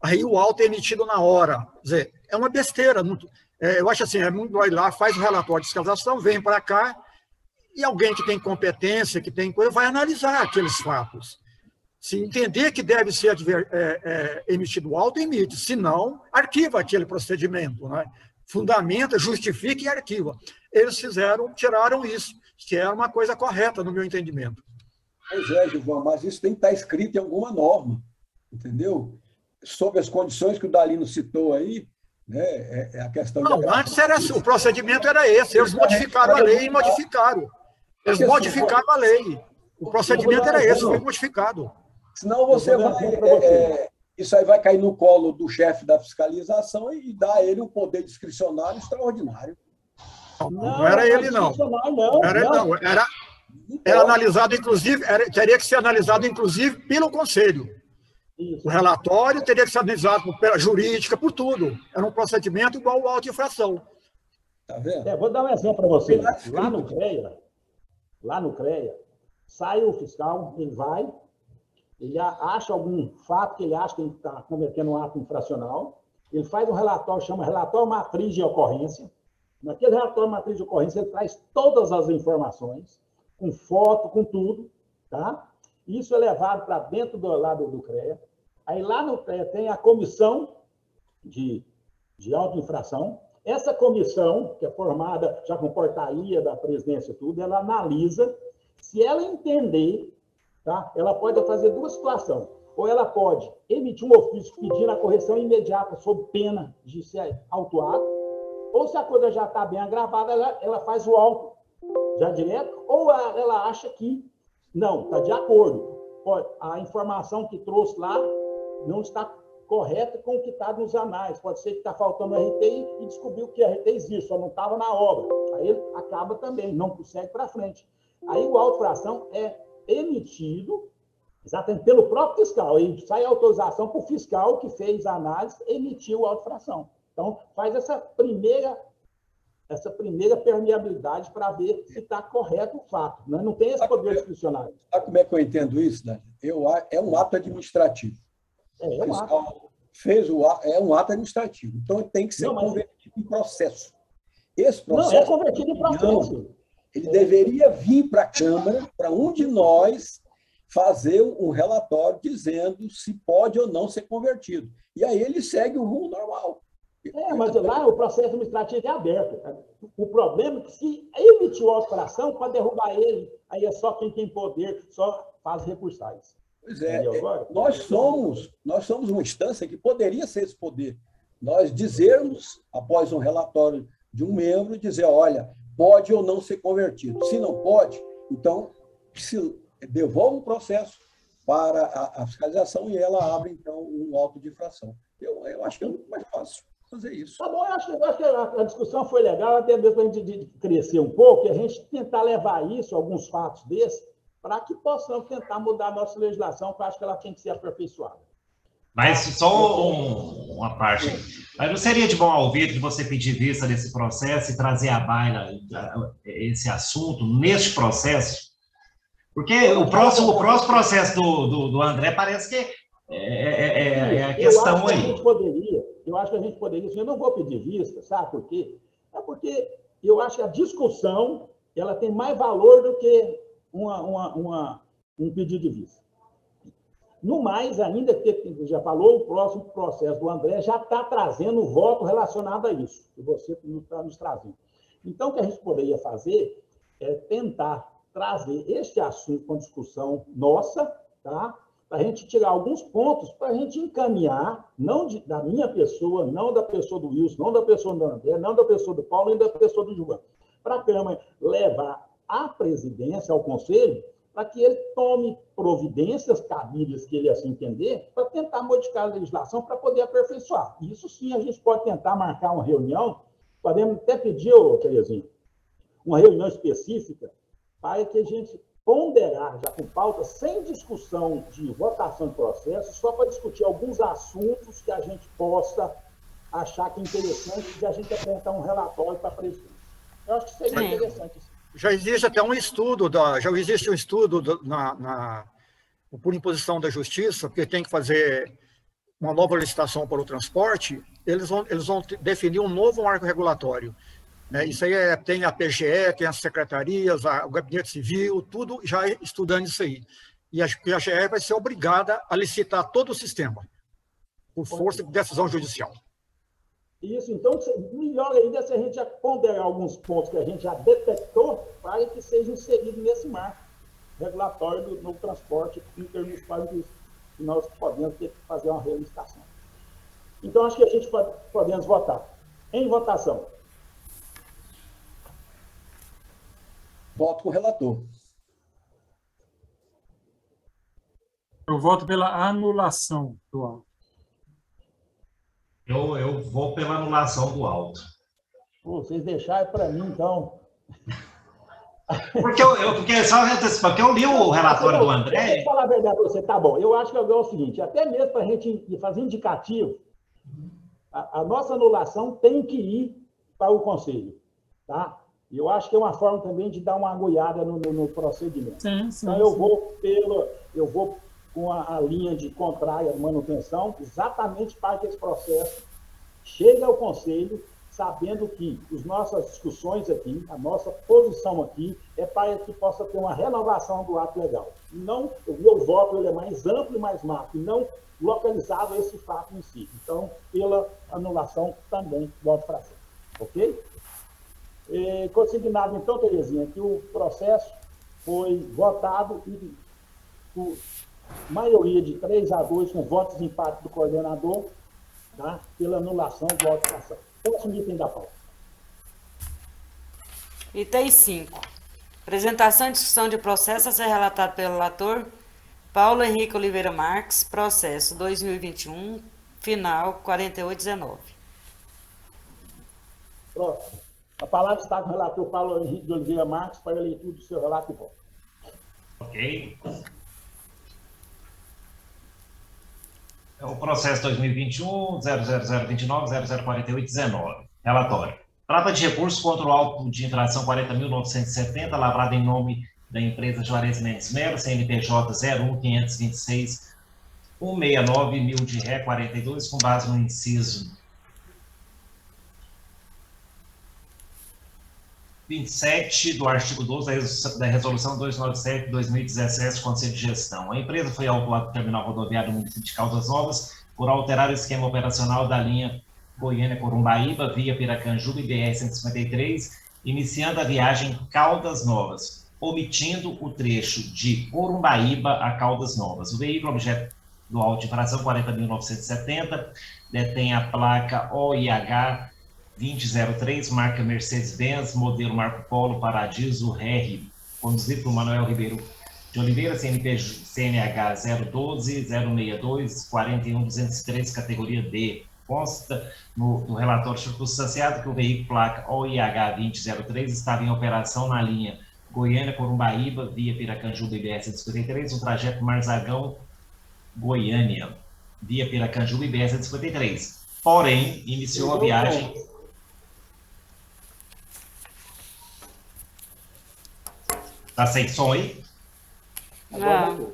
Speaker 3: Aí o auto é emitido na hora. Quer dizer, é uma besteira. Eu acho assim, vai lá, faz o relatório de fiscalização, vem para cá, e alguém que tem competência, que tem coisa, vai analisar aqueles fatos. Se entender que deve ser emitido o auto, emite. Se não, arquiva aquele procedimento, né? Fundamenta, justifica e arquiva. Eles tiraram isso, que era uma coisa correta, no meu entendimento.
Speaker 5: Pois é, Gilvan, mas isso tem que estar escrito em alguma norma, entendeu? Sob as condições que o Dalino citou aí, né, é a questão...
Speaker 3: Não, antes era assim, o procedimento era esse, eles modificaram a lei e modificaram. Eles modificaram a lei. O procedimento era esse, foi modificado.
Speaker 5: Senão você vai... Isso aí vai cair no colo do chefe da fiscalização e dar a ele um poder discricionário extraordinário.
Speaker 3: Não era ele, não. Era analisado, inclusive, teria que ser analisado, inclusive, pelo Conselho. Isso. O relatório teria que ser analisado pela jurídica, por tudo. Era um procedimento igual ao auto-infração.
Speaker 5: Tá vendo?
Speaker 1: Vou dar um exemplo para você. Lá no CREA, sai o fiscal, ele acha algum fato que ele acha que ele está cometendo um ato infracional, ele faz um relatório, chama relatório matriz de ocorrência. Naquele relatório matriz de ocorrência, ele traz todas as informações, com foto, com tudo, tá? Isso é levado para dentro do lado do CREA. Aí lá no CREA tem a comissão de auto-infração. Essa comissão, que é formada já com portaria da presidência e tudo, ela analisa. Se ela entender, tá? Ela pode fazer duas situações. Ou ela pode emitir um ofício pedindo a correção imediata sob pena de ser autuado, ou se a coisa já está bem agravada, ela faz o auto já direto, ou ela acha que não, está de acordo. A informação que trouxe lá não está correta com o que está nos anais. Pode ser que está faltando RT e descobriu que RT existe, só não estava na obra. Aí ele acaba também, não consegue para frente. Aí o auto-infração é emitido exatamente pelo próprio fiscal. Aí sai a autorização para o fiscal que fez a análise emitir o auto-infração. Então, faz essa primeira essa primeira permeabilidade para ver se está correto o fato. Né? Não tem esse poder discricionário.
Speaker 5: Sabe como é que eu entendo isso, Dani? É um ato administrativo.
Speaker 1: É um ato.
Speaker 5: É um ato administrativo. Então, tem que ser convertido em processo. Esse processo...
Speaker 1: Não, é convertido em processo.
Speaker 5: Ele deveria vir para a Câmara, para um de nós, fazer um relatório dizendo se pode ou não ser convertido. E aí ele segue o rumo normal.
Speaker 1: Mas lá o processo administrativo é aberto. Cara. O problema é que se emitiu a alteração, para derrubar ele, aí é só quem tem poder, só faz recursais.
Speaker 5: Pois é, nós somos uma instância que poderia ser esse poder. Nós dizermos, após um relatório de um membro, dizer, olha, pode ou não ser convertido. Se não pode, então se devolve o processo para a fiscalização e ela abre, então, um auto de infração. Eu acho que é muito mais fácil fazer isso.
Speaker 1: Tá bom, eu acho que a discussão foi legal, até mesmo para a gente crescer um pouco, e a gente tentar levar isso, alguns fatos desses, para que possamos tentar mudar a nossa legislação, que eu acho que ela tem que ser aperfeiçoada.
Speaker 4: Mas só uma parte. Mas não seria de bom ouvido de você pedir vista desse processo e trazer à baila esse assunto neste processo? Porque o próximo processo do André parece que é a questão aí.
Speaker 1: Eu acho que a gente poderia, eu não vou pedir vista, sabe por quê? É porque eu acho que a discussão ela tem mais valor do que um pedido de vista. No mais, ainda que já falou, o próximo processo do André já está trazendo o voto relacionado a isso, que você está nos trazendo. Então, o que a gente poderia fazer é tentar trazer este assunto com discussão nossa, tá? Para a gente tirar alguns pontos, para a gente encaminhar, não da minha pessoa, não da pessoa do Wilson, não da pessoa do André, não da pessoa do Paulo, nem da pessoa do João, para a Câmara levar à presidência, ao Conselho, para que ele tome providências cabíveis que ele assim entender, para tentar modificar a legislação para poder aperfeiçoar. Isso sim, a gente pode tentar marcar uma reunião, podemos até pedir, Terezinha, uma reunião específica, para que a gente ponderar, já com pauta, sem discussão de votação de processo, só para discutir alguns assuntos que a gente possa achar que é interessante de a gente apresentar um relatório para a presidência. Eu acho que seria interessante isso.
Speaker 3: Já existe até um estudo, por imposição da Justiça, porque tem que fazer uma nova licitação para o transporte, eles vão definir um novo marco regulatório. Né? Isso aí tem a PGE, tem as secretarias, o Gabinete Civil, tudo já estudando isso aí. E a PGE vai ser obrigada a licitar todo o sistema, por força de decisão judicial.
Speaker 1: Isso, então, melhor ainda se a gente já ponderar alguns pontos que a gente já detectou para que seja inserido nesse marco regulatório do transporte intermunicipal, que nós podemos ter que fazer uma realização. Então, acho que a gente podemos votar. Em votação.
Speaker 5: Voto com o relator.
Speaker 6: Eu voto pela anulação do auto.
Speaker 4: Eu vou pela anulação do auto.
Speaker 1: Vocês deixaram para mim, então.
Speaker 4: Porque eu li o relatório do André.
Speaker 1: Deixa eu falar a verdade para você, tá bom. Eu acho que é o seguinte, até mesmo para a gente fazer indicativo, a nossa anulação tem que ir para o Conselho, tá? Eu acho que é uma forma também de dar uma agulhada no procedimento.
Speaker 6: Sim,
Speaker 1: então, eu vou com a linha de contrária à manutenção, exatamente para que esse processo chegue ao Conselho, sabendo que as nossas discussões aqui, a nossa posição aqui, é para que possa ter uma renovação do ato legal. Não, o meu voto ele é mais amplo e mais macro, e não localizado a esse fato em si. Então, pela anulação, também voto para cima. Ok? Consignado, então, Terezinha, que o processo foi votado e por maioria de 3-2, com votos de empate do coordenador, tá? Pela anulação do auto de ação. Próximo item da pauta.
Speaker 2: Item 5. Apresentação e discussão de processo a ser relatado pelo relator Paulo Henrique Oliveira Marques, processo 2021, final 4819.
Speaker 1: Próximo. A palavra está com o relator Paulo Henrique de Oliveira Marques para a leitura do seu relato e voto.
Speaker 4: Ok. É o processo 2021, 00029, 004819. Relatório. Trata de recurso contra o auto de infração 40.970, lavrado em nome da empresa Juarez Mendes Melo, CNPJ 01.526.169.1000 de Ré 42, com base no inciso 27 do artigo 12 da Resolução 297 de 2017 do Conselho de Gestão. A empresa foi autuada no terminal rodoviário do município de Caldas Novas por alterar o esquema operacional da linha Goiânia-Corumbaíba via Piracanjuba e BR-153, iniciando a viagem Caldas Novas, omitindo o trecho de Corumbaíba a Caldas Novas. O veículo objeto do auto de infração 40.970 detém a placa OIH 2003, marca Mercedes-Benz, modelo Marco Polo Paradiso Ré, conduzido por Manuel Ribeiro de Oliveira, CNH 012-062-41-203, categoria D. Consta no relatório circunstanciado que o veículo placa OIH 2003 estava em operação na linha Goiânia-Corumbaíba, via Piracanjuba e BR-153, no trajeto Marzagão-Goiânia, via Piracanjuba e BR-153. Porém, iniciou a viagem... Tá sem som aí?
Speaker 2: Não.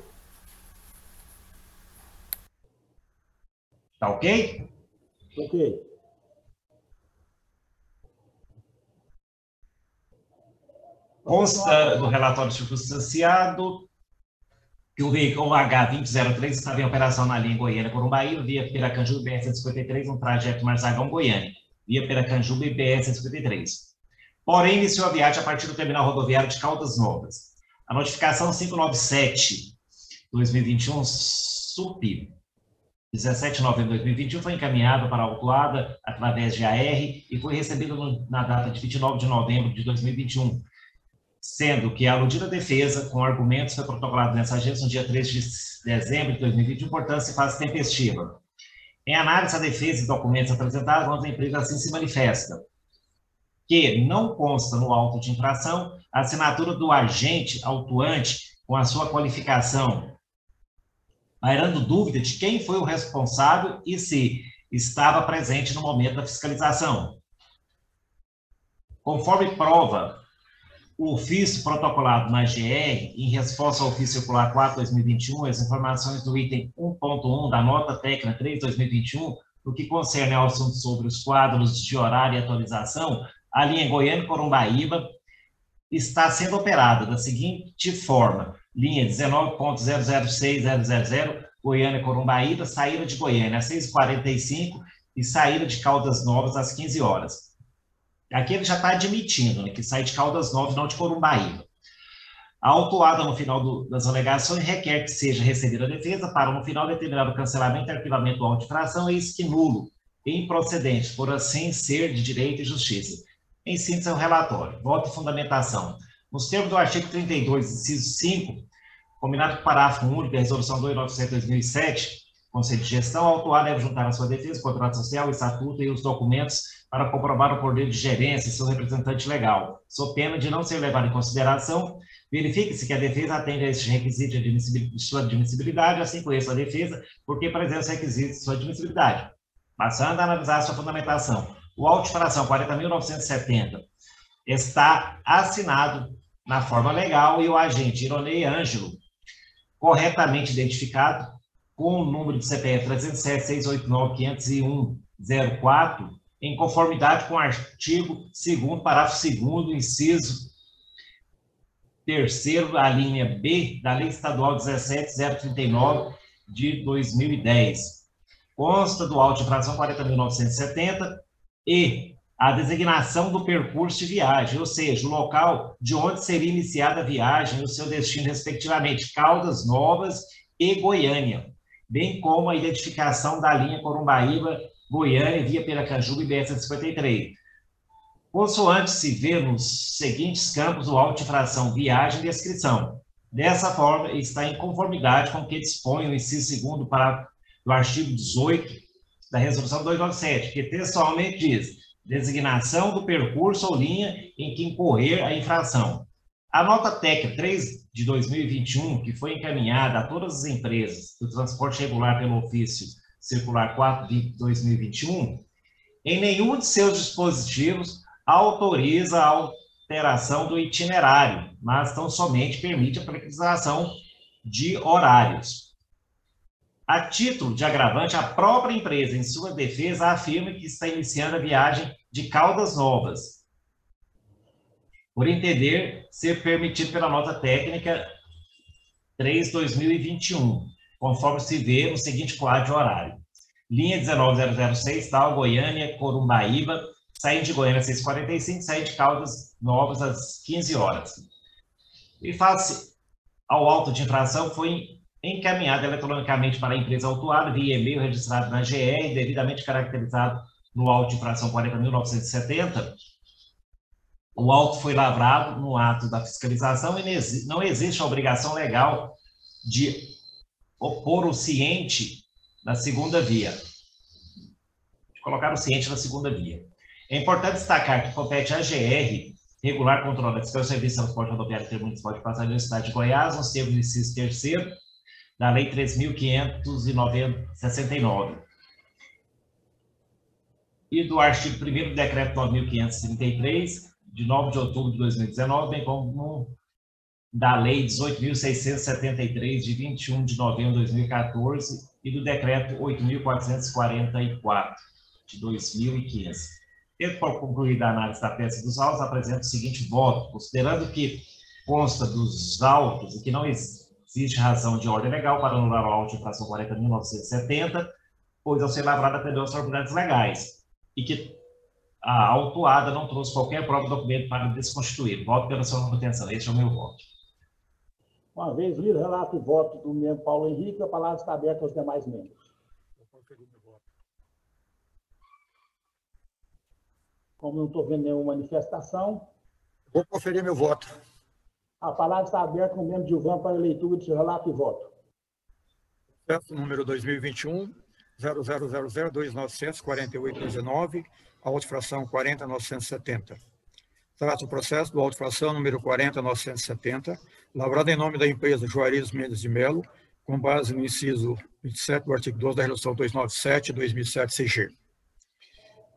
Speaker 4: Tá ok?
Speaker 1: Ok.
Speaker 4: Consta do relatório circunstanciado que o veículo H2003 estava em operação na linha Goiânia-Corumbaíba, via Piracanjuba e BR-153, no trajeto Marzagão-Goiânia, via Piracanjuba e BR-153. Porém, iniciou a viagem a partir do terminal rodoviário de Caldas Novas. A notificação 597/2021, SUP, 17 de novembro de 2021, foi encaminhada para a autuada através de AR e foi recebida na data de 29 de novembro de 2021, sendo que a aludida defesa, com argumentos, foi protocolado nessa agência no dia 3 de dezembro de 2021, portanto, se faz tempestiva. Em análise, a defesa e documentos apresentados, a empresa assim se manifesta que não consta no auto de infração a assinatura do agente autuante com a sua qualificação, pairando dúvida de quem foi o responsável e se estava presente no momento da fiscalização. Conforme prova o ofício protocolado na GR, em resposta ao ofício circular 4/2021, as informações do item 1.1 da nota técnica 3/2021, no que concerne ao assunto sobre os quadros de horário e atualização, a linha Goiânia-Corumbaíba está sendo operada da seguinte forma: linha 19.006000, Goiânia-Corumbaíba, saída de Goiânia às 6h45 e saída de Caldas Novas às 15 horas. Aqui ele já está admitindo, né, que sai de Caldas Novas, não de Corumbaíba. A autuada no final das alegações requer que seja recebida a defesa para, no final, determinar o cancelamento e arquivamento do auto de infração, eis que nulo e improcedente, por assim ser de direito e justiça. Em síntese, é o relatório. Voto e fundamentação. Nos termos do artigo 32, inciso 5, combinado com o parágrafo único da Resolução 297/2007, Conselho de Gestão, a autuada deve juntar a sua defesa, o contrato social, o estatuto e os documentos para comprovar o poder de gerência e seu representante legal. Sob pena de não ser levado em consideração, verifique-se que a defesa atende a este requisito de sua admissibilidade, assim conheça a defesa, porque apresenta os requisitos de sua admissibilidade. Passando a analisar a sua fundamentação. O auto de infração 40.970 está assinado na forma legal e o agente Ironei Ângelo, corretamente identificado com o número de CPF 307-689-501-04, em conformidade com o artigo 2º, parágrafo 2º, inciso 3º, a linha B da Lei Estadual 17.039 de 2010. Consta do auto de infração 40.970 e a designação do percurso de viagem, ou seja, o local de onde seria iniciada a viagem e o seu destino, respectivamente, Caldas Novas e Goiânia, bem como a identificação da linha Corumbaíba-Goiânia via Piracanjuba e BR-153. Consoante se vê nos seguintes campos do auto de infração, viagem e descrição. Dessa forma, está em conformidade com o que dispõe o inciso 2º do artigo 18 da Resolução 297, que textualmente diz: designação do percurso ou linha em que incorrer a infração. A nota técnica 3 de 2021, que foi encaminhada a todas as empresas do transporte regular pelo ofício circular 4 de 2021, em nenhum de seus dispositivos autoriza a alteração do itinerário, mas tão somente permite a flexibilização de horários. A título de agravante, a própria empresa, em sua defesa, afirma que está iniciando a viagem de Caldas Novas, por entender ser permitido pela nota técnica 3/2021, conforme se vê no seguinte quadro de horário. Linha 19006, tal, Goiânia, Corumbaíba, saindo de Goiânia às 6h45, saindo de Caldas Novas às 15 horas. E face ao auto de infração, foi encaminhado eletronicamente para a empresa autuada via e-mail registrado na GR, devidamente caracterizado no auto de infração 40.970. O auto foi lavrado no ato da fiscalização e não existe a obrigação legal de opor o ciente na segunda via, de colocar o ciente na segunda via. É importante destacar que compete à GR regular controle da fiscal serviço de transporte rodoviário intermunicipal de passageiros da cidade de Goiás, nos termos do inciso 3º da Lei 3.569 e do artigo 1º do Decreto 9.533, de 9 de outubro de 2019, bem como da Lei 18.673, de 21 de novembro de 2014, e do Decreto 8.444, de 2015. Tendo por concluída a análise da peça dos autos, apresento o seguinte voto, considerando que consta dos autos e que não existe razão de ordem legal para anular o auto de infração 40.970, pois ao ser lavrada atendeu às formalidades legais, e que a autuada não trouxe qualquer prova do documento para desconstituir. Voto pela sua manutenção. Este é o meu voto.
Speaker 1: Uma vez lido o relato e voto do membro Paulo Henrique, a palavra está aberta aos demais membros. Como não estou vendo nenhuma manifestação,
Speaker 3: Vou conferir meu voto.
Speaker 1: a palavra está aberta com o membro Gilvan para a leitura de seu relato e voto.
Speaker 3: Processo número 2021, 0000294819, auto-infração 40.970. Trata o processo do auto-infração número 40.970, lavrado em nome da empresa Juarez Mendes de Melo, com base no inciso 27 do artigo 12 da Resolução 297/2007-CG.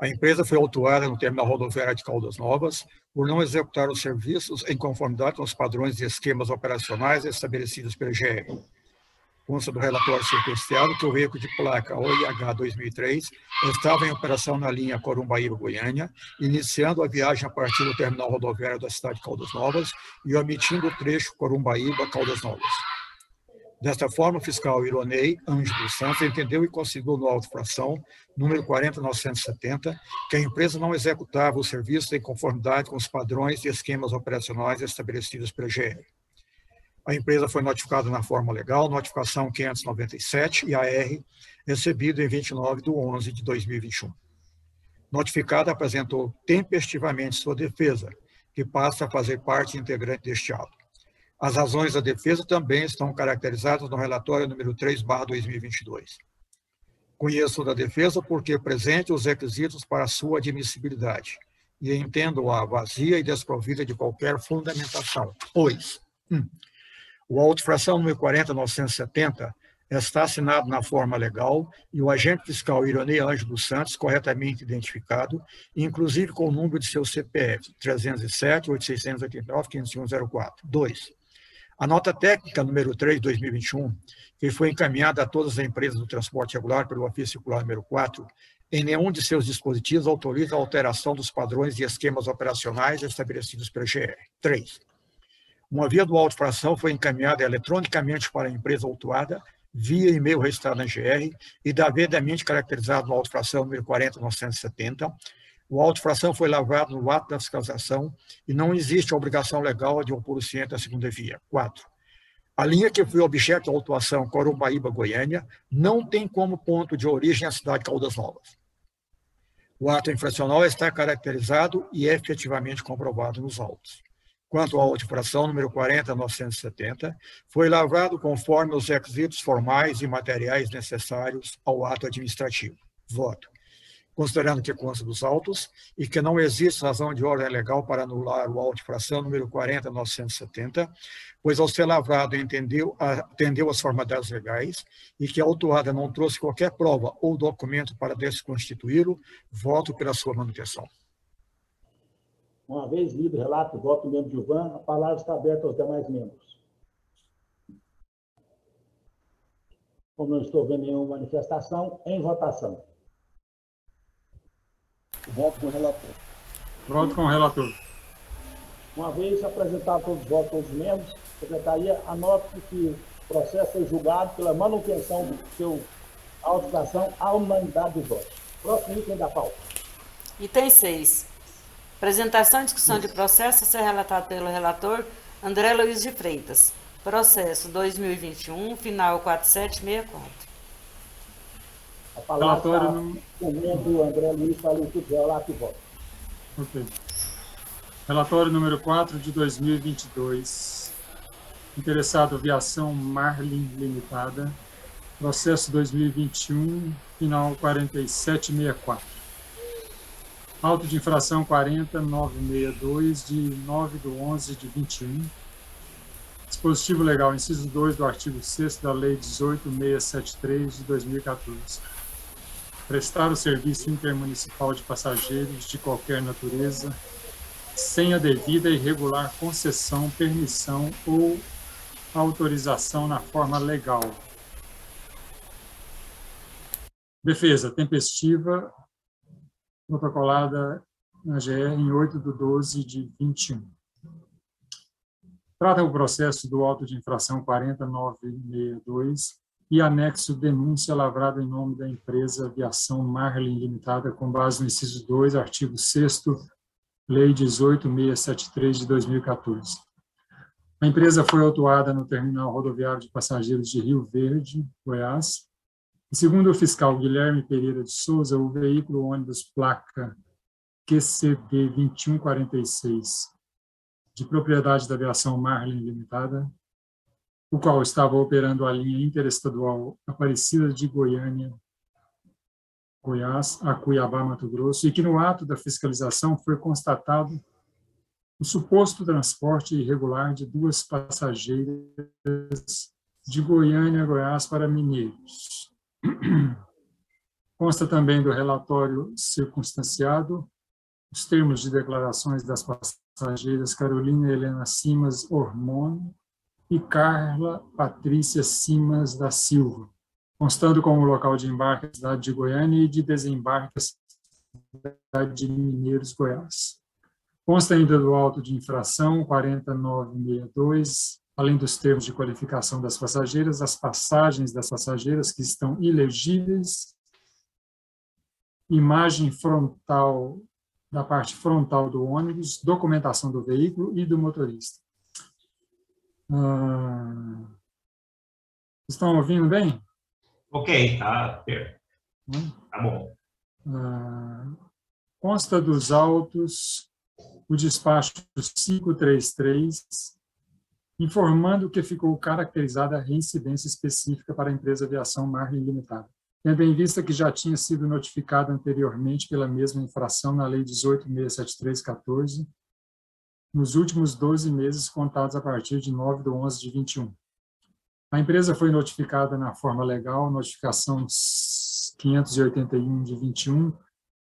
Speaker 3: A empresa foi autuada no terminal rodoviário de Caldas Novas por não executar os serviços em conformidade com os padrões e esquemas operacionais estabelecidos pela GR. Consta do relatório circunstanciado que o veículo de placa OIH 2003 estava em operação na linha Corumbaíba-Goiânia, iniciando a viagem a partir do terminal rodoviário da cidade de Caldas Novas e omitindo o trecho Corumbaíba-Caldas Novas. Desta forma, o fiscal Ironei Ângelo dos Santos entendeu e considerou no auto-infração número 40.970 que a empresa não executava o serviço em conformidade com os padrões e esquemas operacionais estabelecidos pela GR. A empresa foi notificada na forma legal, notificação 597 e AR, recebido em 29/11/2021. Notificada, apresentou tempestivamente sua defesa, que passa a fazer parte integrante deste ato. As razões da defesa também estão caracterizadas no relatório número 3/2022. Conheço da defesa porque presente os requisitos para sua admissibilidade e entendo-a vazia e desprovida de qualquer fundamentação, pois o auto-infração número 40.970 está assinado na forma legal e o agente fiscal Ironei Ângelo dos Santos, corretamente identificado, inclusive com o número de seu CPF, 307-8689-50104. 2. A nota técnica número 3/2021, que foi encaminhada a todas as empresas do transporte regular pelo ofício circular número 4, em nenhum de seus dispositivos autoriza a alteração dos padrões e esquemas operacionais estabelecidos pela GR. 3. Uma via do auto-infração foi encaminhada eletronicamente para a empresa autuada, via e-mail registrado na GR e devidamente caracterizado no auto-infração número 40.970. O auto-infração foi lavrado no ato da fiscalização e não existe a obrigação legal de opor o ciente à segunda via. 4. A linha que foi objeto da autuação Corumbaíba-Goiânia não tem como ponto de origem a cidade de Caldas Novas. O ato infracional está caracterizado e efetivamente comprovado nos autos. Quanto à auto-infração número 40.970, foi lavrado conforme os requisitos formais e materiais necessários ao ato administrativo. Voto. Considerando que consta dos autos e que não existe razão de ordem legal para anular o auto-infração número 40.970, pois ao ser lavrado atendeu às formalidades legais e que a autuada não trouxe qualquer prova ou documento para desconstituí-lo, voto pela sua manutenção.
Speaker 1: Uma vez lido o relato e voto do membro Gilvan, a palavra está aberta aos demais membros. Como não estou vendo nenhuma manifestação, em votação.
Speaker 5: Voto com o relator.
Speaker 6: Voto com o relator.
Speaker 1: Uma vez apresentado todos os votos todos os membros, a Secretaria anota que o processo foi julgado pela manutenção do seu autorização à unanimidade dos votos. Próximo item da pauta.
Speaker 2: Item 6. Apresentação e discussão de processo a ser relatado pelo relator André Luiz de Freitas. Processo 2021, final 4764.
Speaker 1: A palavra
Speaker 6: Relatório
Speaker 1: está com o membro André Luiz para a leitura do relato e voto.
Speaker 6: Ok. Relatório número 4 de 2022. Interessado Aviação Marlin Limitada. Processo 2021, final 4764. Auto de infração 40962, de 9/11/21. Dispositivo legal, inciso 2 do artigo 6º da Lei 18673, de 2014. Prestar o serviço intermunicipal de passageiros de qualquer natureza, sem a devida e regular concessão, permissão ou autorização na forma legal. Defesa tempestiva, protocolada na GR em 8/12/21. Trata o processo do auto de infração 40962 e anexo denúncia lavrada em nome da empresa Aviação Marlin Limitada, com base no inciso 2, artigo 6º, Lei 18673, de 2014. A empresa foi autuada no terminal rodoviário de passageiros de Rio Verde, Goiás. E, segundo o fiscal Guilherme Pereira de Souza, o veículo ônibus placa QCD 2146, de propriedade da Aviação Marlin Limitada, o qual estava operando a linha interestadual Aparecida de Goiânia, Goiás, a Cuiabá, Mato Grosso, e que no ato da fiscalização foi constatado o suposto transporte irregular de 2 passageiras de Goiânia, Goiás, para Mineiros. Consta também do relatório circunstanciado os termos de declarações das passageiras Carolina Helena Simas Ormone e Carla Patrícia Simas da Silva, constando como local de embarque a cidade de Goiânia e de desembarque a cidade de Mineiros, Goiás. Consta ainda do auto de infração 40962, além dos termos de qualificação das passageiras, as passagens das passageiras que estão ilegíveis, imagem frontal da parte frontal do ônibus, documentação do veículo e do motorista. Estão ouvindo bem?
Speaker 4: Ok, tá bom.
Speaker 6: Consta dos autos o despacho 533, informando que ficou caracterizada a reincidência específica para a empresa Aviação Marlin Limitada, tendo em vista que já tinha sido notificada anteriormente pela mesma infração na Lei 18673/14, nos últimos 12 meses contados a partir de 9/11/21. A empresa foi notificada na forma legal, notificação 581 de 21,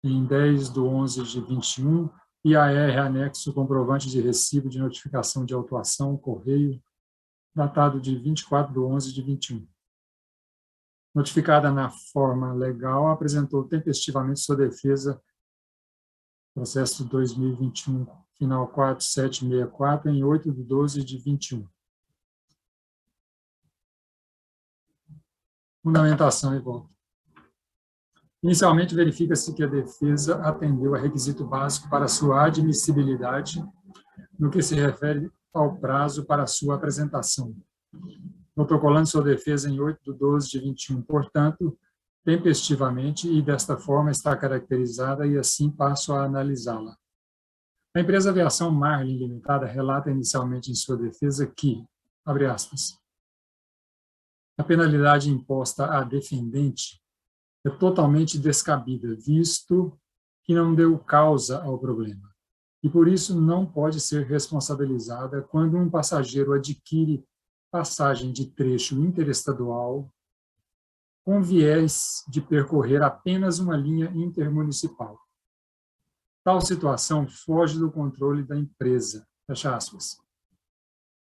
Speaker 6: em 10/11/21, e AR anexo comprovante de recibo de notificação de autuação, correio, datado de 24/11/21. Notificada na forma legal, apresentou tempestivamente sua defesa, processo 2021, final 4764, em 8/12/21. Fundamentação e voto. Inicialmente, verifica-se que a defesa atendeu a requisito básico para sua admissibilidade no que se refere ao prazo para sua apresentação, protocolando sua defesa em 8/12/21, portanto, tempestivamente, e desta forma está caracterizada e assim passo a analisá-la. A empresa Aviação Marlin Limitada relata inicialmente em sua defesa que, abre aspas, a penalidade imposta à defendente é totalmente descabida, visto que não deu causa ao problema, e por isso não pode ser responsabilizada quando um passageiro adquire passagem de trecho interestadual com viés de percorrer apenas uma linha intermunicipal. Tal situação foge do controle da empresa, fecha aspas.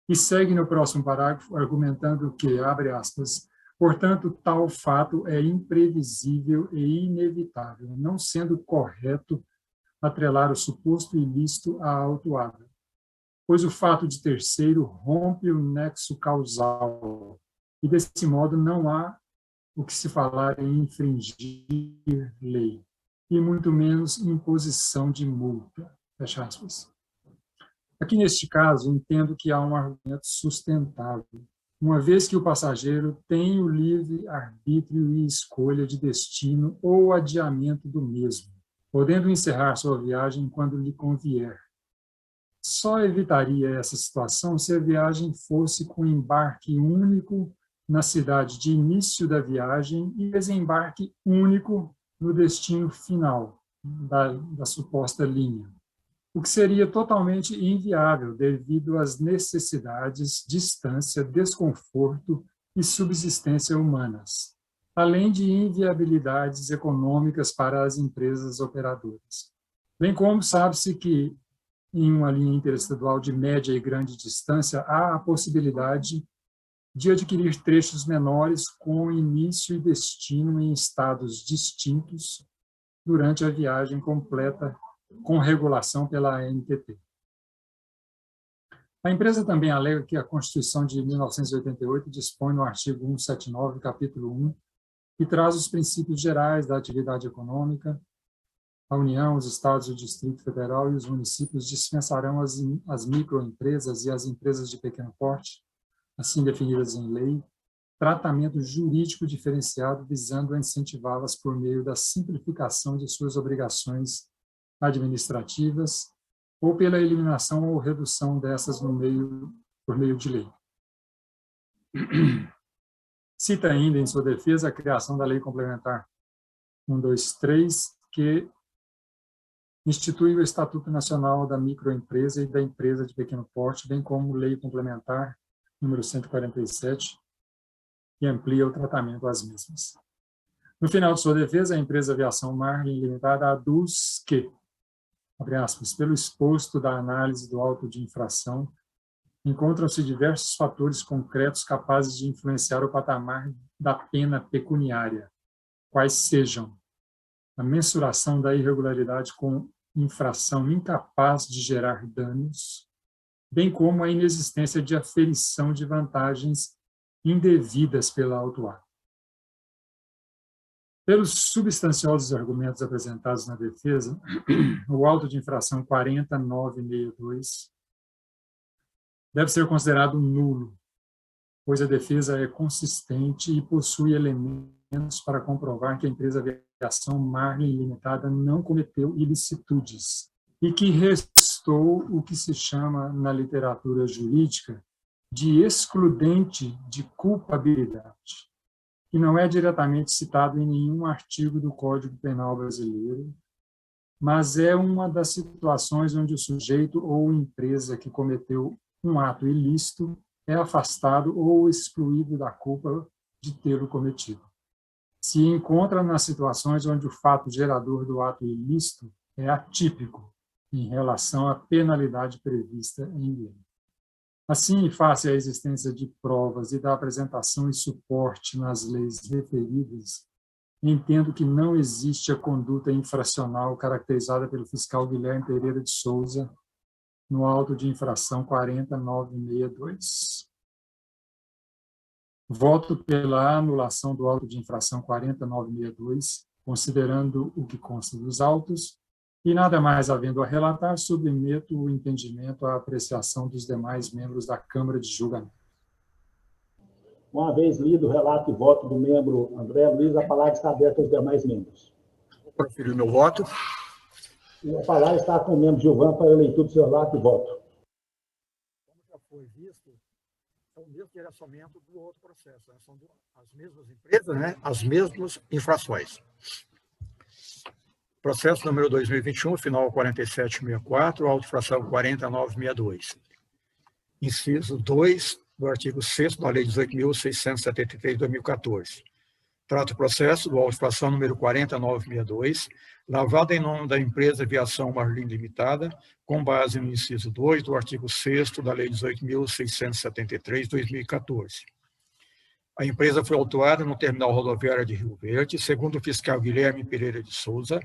Speaker 6: E segue no próximo parágrafo argumentando que, abre aspas, portanto, tal fato é imprevisível e inevitável, não sendo correto atrelar o suposto ilícito à autuada, pois o fato de terceiro rompe o nexo causal, e desse modo não há o que se falar em infringir lei, e muito menos imposição de multa, fecha aspas. Aqui, neste caso, entendo que há um argumento sustentável, uma vez que o passageiro tem o livre arbítrio e escolha de destino ou adiamento do mesmo, podendo encerrar sua viagem quando lhe convier. Só evitaria essa situação se a viagem fosse com embarque único na cidade de início da viagem e desembarque único no destino final da suposta linha, o que seria totalmente inviável devido às necessidades, distância, desconforto e subsistência humanas, além de inviabilidades econômicas para as empresas operadoras. Bem como sabe-se que, em uma linha interestadual de média e grande distância, há a possibilidade de adquirir trechos menores com início e destino em estados distintos durante a viagem completa com regulação pela ANTT. A empresa também alega que a Constituição de 1988 dispõe no artigo 179, capítulo 1, que traz os princípios gerais da atividade econômica. A União, os Estados, o Distrito Federal e os municípios dispensarão as microempresas e as empresas de pequeno porte, assim definidas em lei, tratamento jurídico diferenciado visando a incentivá-las por meio da simplificação de suas obrigações administrativas ou pela eliminação ou redução dessas por meio de lei. Cita ainda em sua defesa a criação da Lei Complementar 123, que institui o Estatuto Nacional da Microempresa e da Empresa de Pequeno Porte, bem como Lei Complementar número 147, que amplia o tratamento às mesmas. No final de sua defesa, a empresa Aviação Marlin Limitada aduz que, abre aspas, pelo exposto da análise do auto de infração, encontram-se diversos fatores concretos capazes de influenciar o patamar da pena pecuniária, quais sejam a mensuração da irregularidade com infração incapaz de gerar danos, bem como a inexistência de aferição de vantagens indevidas pela autuada. Pelos substanciosos argumentos apresentados na defesa, o auto de infração 40962 deve ser considerado nulo, pois a defesa é consistente e possui elementos para comprovar que a empresa Aviação Marlin Limitada não cometeu ilicitudes e que restou o que se chama, na literatura jurídica, de excludente de culpabilidade, que não é diretamente citado em nenhum artigo do Código Penal brasileiro, mas é uma das situações onde o sujeito ou empresa que cometeu um ato ilícito é afastado ou excluído da culpa de tê-lo cometido. Se encontra nas situações onde o fato gerador do ato ilícito é atípico em relação à penalidade prevista em lei. Assim, face à existência de provas e da apresentação e suporte nas leis referidas, entendo que não existe a conduta infracional caracterizada pelo fiscal Guilherme Pereira de Souza no auto de infração 40962. Voto pela anulação do auto de infração 40962, considerando o que consta dos autos, e nada mais havendo a relatar, submeto o entendimento à apreciação dos demais membros da Câmara de Julgamento.
Speaker 1: Uma vez lido o relato e voto do membro André Luiz, a palavra está aberta aos demais membros.
Speaker 3: Vou proferir o meu voto.
Speaker 1: E a palavra está com o membro Gilvan para a leitura do seu relato e voto.
Speaker 3: Como já foi visto, é o mesmo direcionamento do outro processo. São as mesmas empresas, né? As mesmas infrações. Processo número 2021, final 4764, auto-infração 40962. Inciso 2 do artigo 6º da Lei 18.673 de 2014. Trata o processo do auto de infração número 40962, lavrado em nome da empresa Aviação Marlim Limitada, com base no inciso 2 do artigo 6º da Lei 18.673, 2014. A empresa foi autuada no terminal rodoviário de Rio Verde, segundo o fiscal Guilherme Pereira de Souza,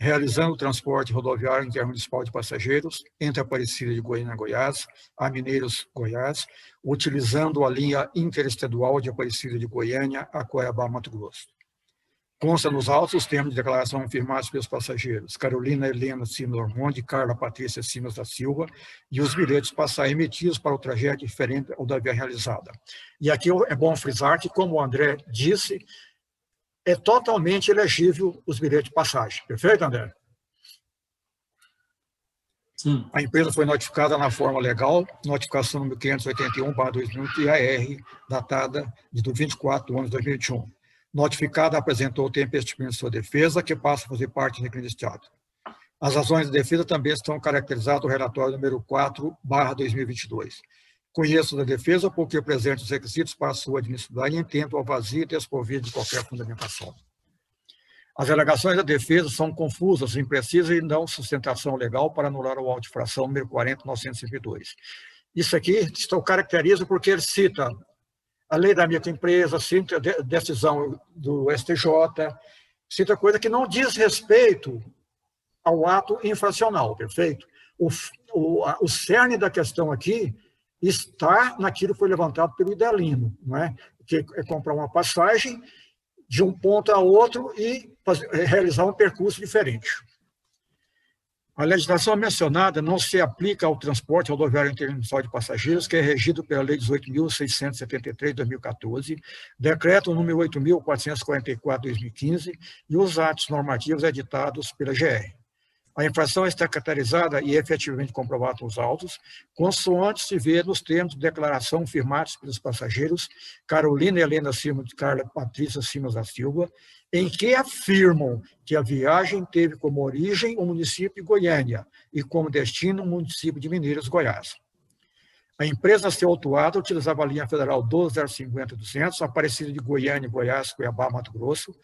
Speaker 3: realizando o transporte rodoviário intermunicipal de passageiros entre Aparecida de Goiânia, Goiás, a Mineiros, Goiás, utilizando a linha interestadual de Aparecida de Goiânia a Cuiabá, Mato Grosso. Consta nos autos os termos de declaração firmados pelos passageiros Carolina Helena Simas Ormonde e Carla Patrícia Simas da Silva e os bilhetes passagem emitidos para o trajeto diferente ao da via realizada. E aqui é bom frisar que, como o André disse, é totalmente elegível os bilhetes de passagem. Perfeito, André?
Speaker 6: Sim.
Speaker 3: A empresa foi notificada na forma legal, notificação número 581/2000 datada de 24 de 11 de 2021. Notificada apresentou o tempestimento de sua defesa, que passa a fazer parte do incriminado. As razões de defesa também estão caracterizadas no relatório número 4/2022. Conheço da defesa porque apresento os requisitos para sua admissibilidade e entendo ao vazio e desprovido de qualquer fundamentação. As alegações da defesa são confusas, imprecisas e não dão sustentação legal para anular o auto de infração número 40.902. Isso aqui estou caracterizo porque ele cita a lei da microempresa, cita a decisão do STJ, cita coisa que não diz respeito ao ato infracional, perfeito? O cerne da questão aqui está naquilo que foi levantado pelo Idelino, não é? Que é comprar uma passagem de um ponto a outro e realizar um percurso diferente. A legislação mencionada não se aplica ao transporte rodoviário intermunicipal de passageiros, que é regido pela Lei 18.673, de 2014, Decreto número 8.444, de 2015, e os atos normativos editados pela GR. A infração está caracterizada e efetivamente comprovada nos autos, consoante se vê nos termos de declaração firmados pelos passageiros Carolina Helena Simas e Carla Patrícia Simas da Silva, em que afirmam que a viagem teve como origem o município de Goiânia e como destino o município de Mineiros, Goiás. A empresa a ser autuada utilizava a linha federal 12.050.200, Aparecida de Goiânia, Goiás, Cuiabá, Mato Grosso,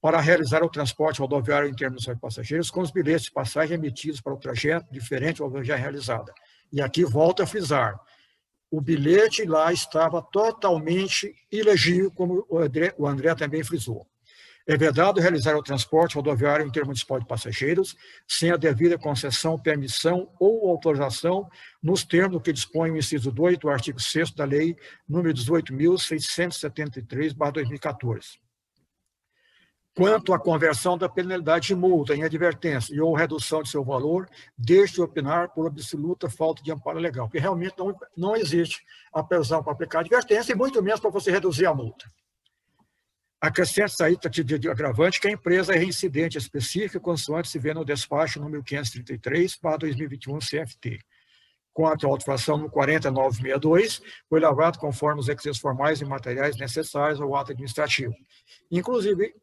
Speaker 3: para realizar o transporte rodoviário intermunicipal de passageiros com os bilhetes de passagem emitidos para o trajeto diferente ao viagem realizada. E aqui volto a frisar, o bilhete lá estava totalmente ilegível, como o André também frisou. É vedado realizar o transporte rodoviário intermunicipal de passageiros sem a devida concessão, permissão ou autorização nos termos que dispõe o inciso 2 do artigo 6º da Lei número 18.673/2014. Quanto à conversão da penalidade de multa em advertência e ou redução de seu valor, deixe de opinar por absoluta falta de amparo legal, porque realmente não existe a previsão para aplicar advertência e muito menos para você reduzir a multa. Acrescente aí de agravante que a empresa é reincidente específica, consoante se vê no despacho número 533/2021 CFT. Quanto à auto-infração no 4962, foi lavrado conforme os requisitos formais e materiais necessários ao ato administrativo. Inclusive,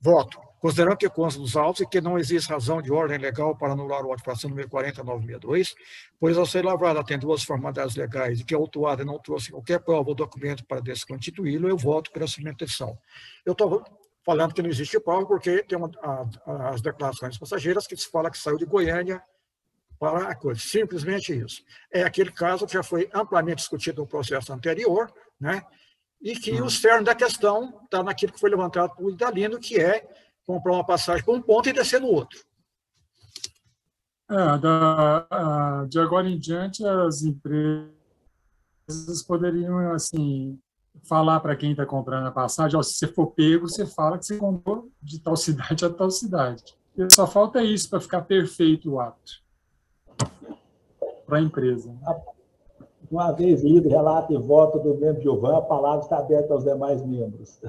Speaker 3: voto, considerando que consta dos autos e que não existe razão de ordem legal para anular o auto-infração número 40962, pois ao ser lavrada tem duas formalidades legais e que a autuada não trouxe qualquer prova ou documento para desconstituí-lo, eu voto pela submissão. Eu estou falando que não existe prova porque tem as declarações passageiras que se fala que saiu de Goiânia para a coisa. Simplesmente isso. É aquele caso que já foi amplamente discutido no processo anterior, né? E que o cerne da questão está naquilo que foi levantado por Idelino, que é comprar uma passagem por um ponto e descer no outro.
Speaker 6: De agora em diante, as empresas poderiam assim, falar para quem está comprando a passagem, se você for pego, você fala que você comprou de tal cidade a tal cidade. E só falta isso para ficar perfeito o ato para a empresa.
Speaker 1: Uma vez lido relato e voto do membro Gilvan, a palavra está aberta aos demais membros.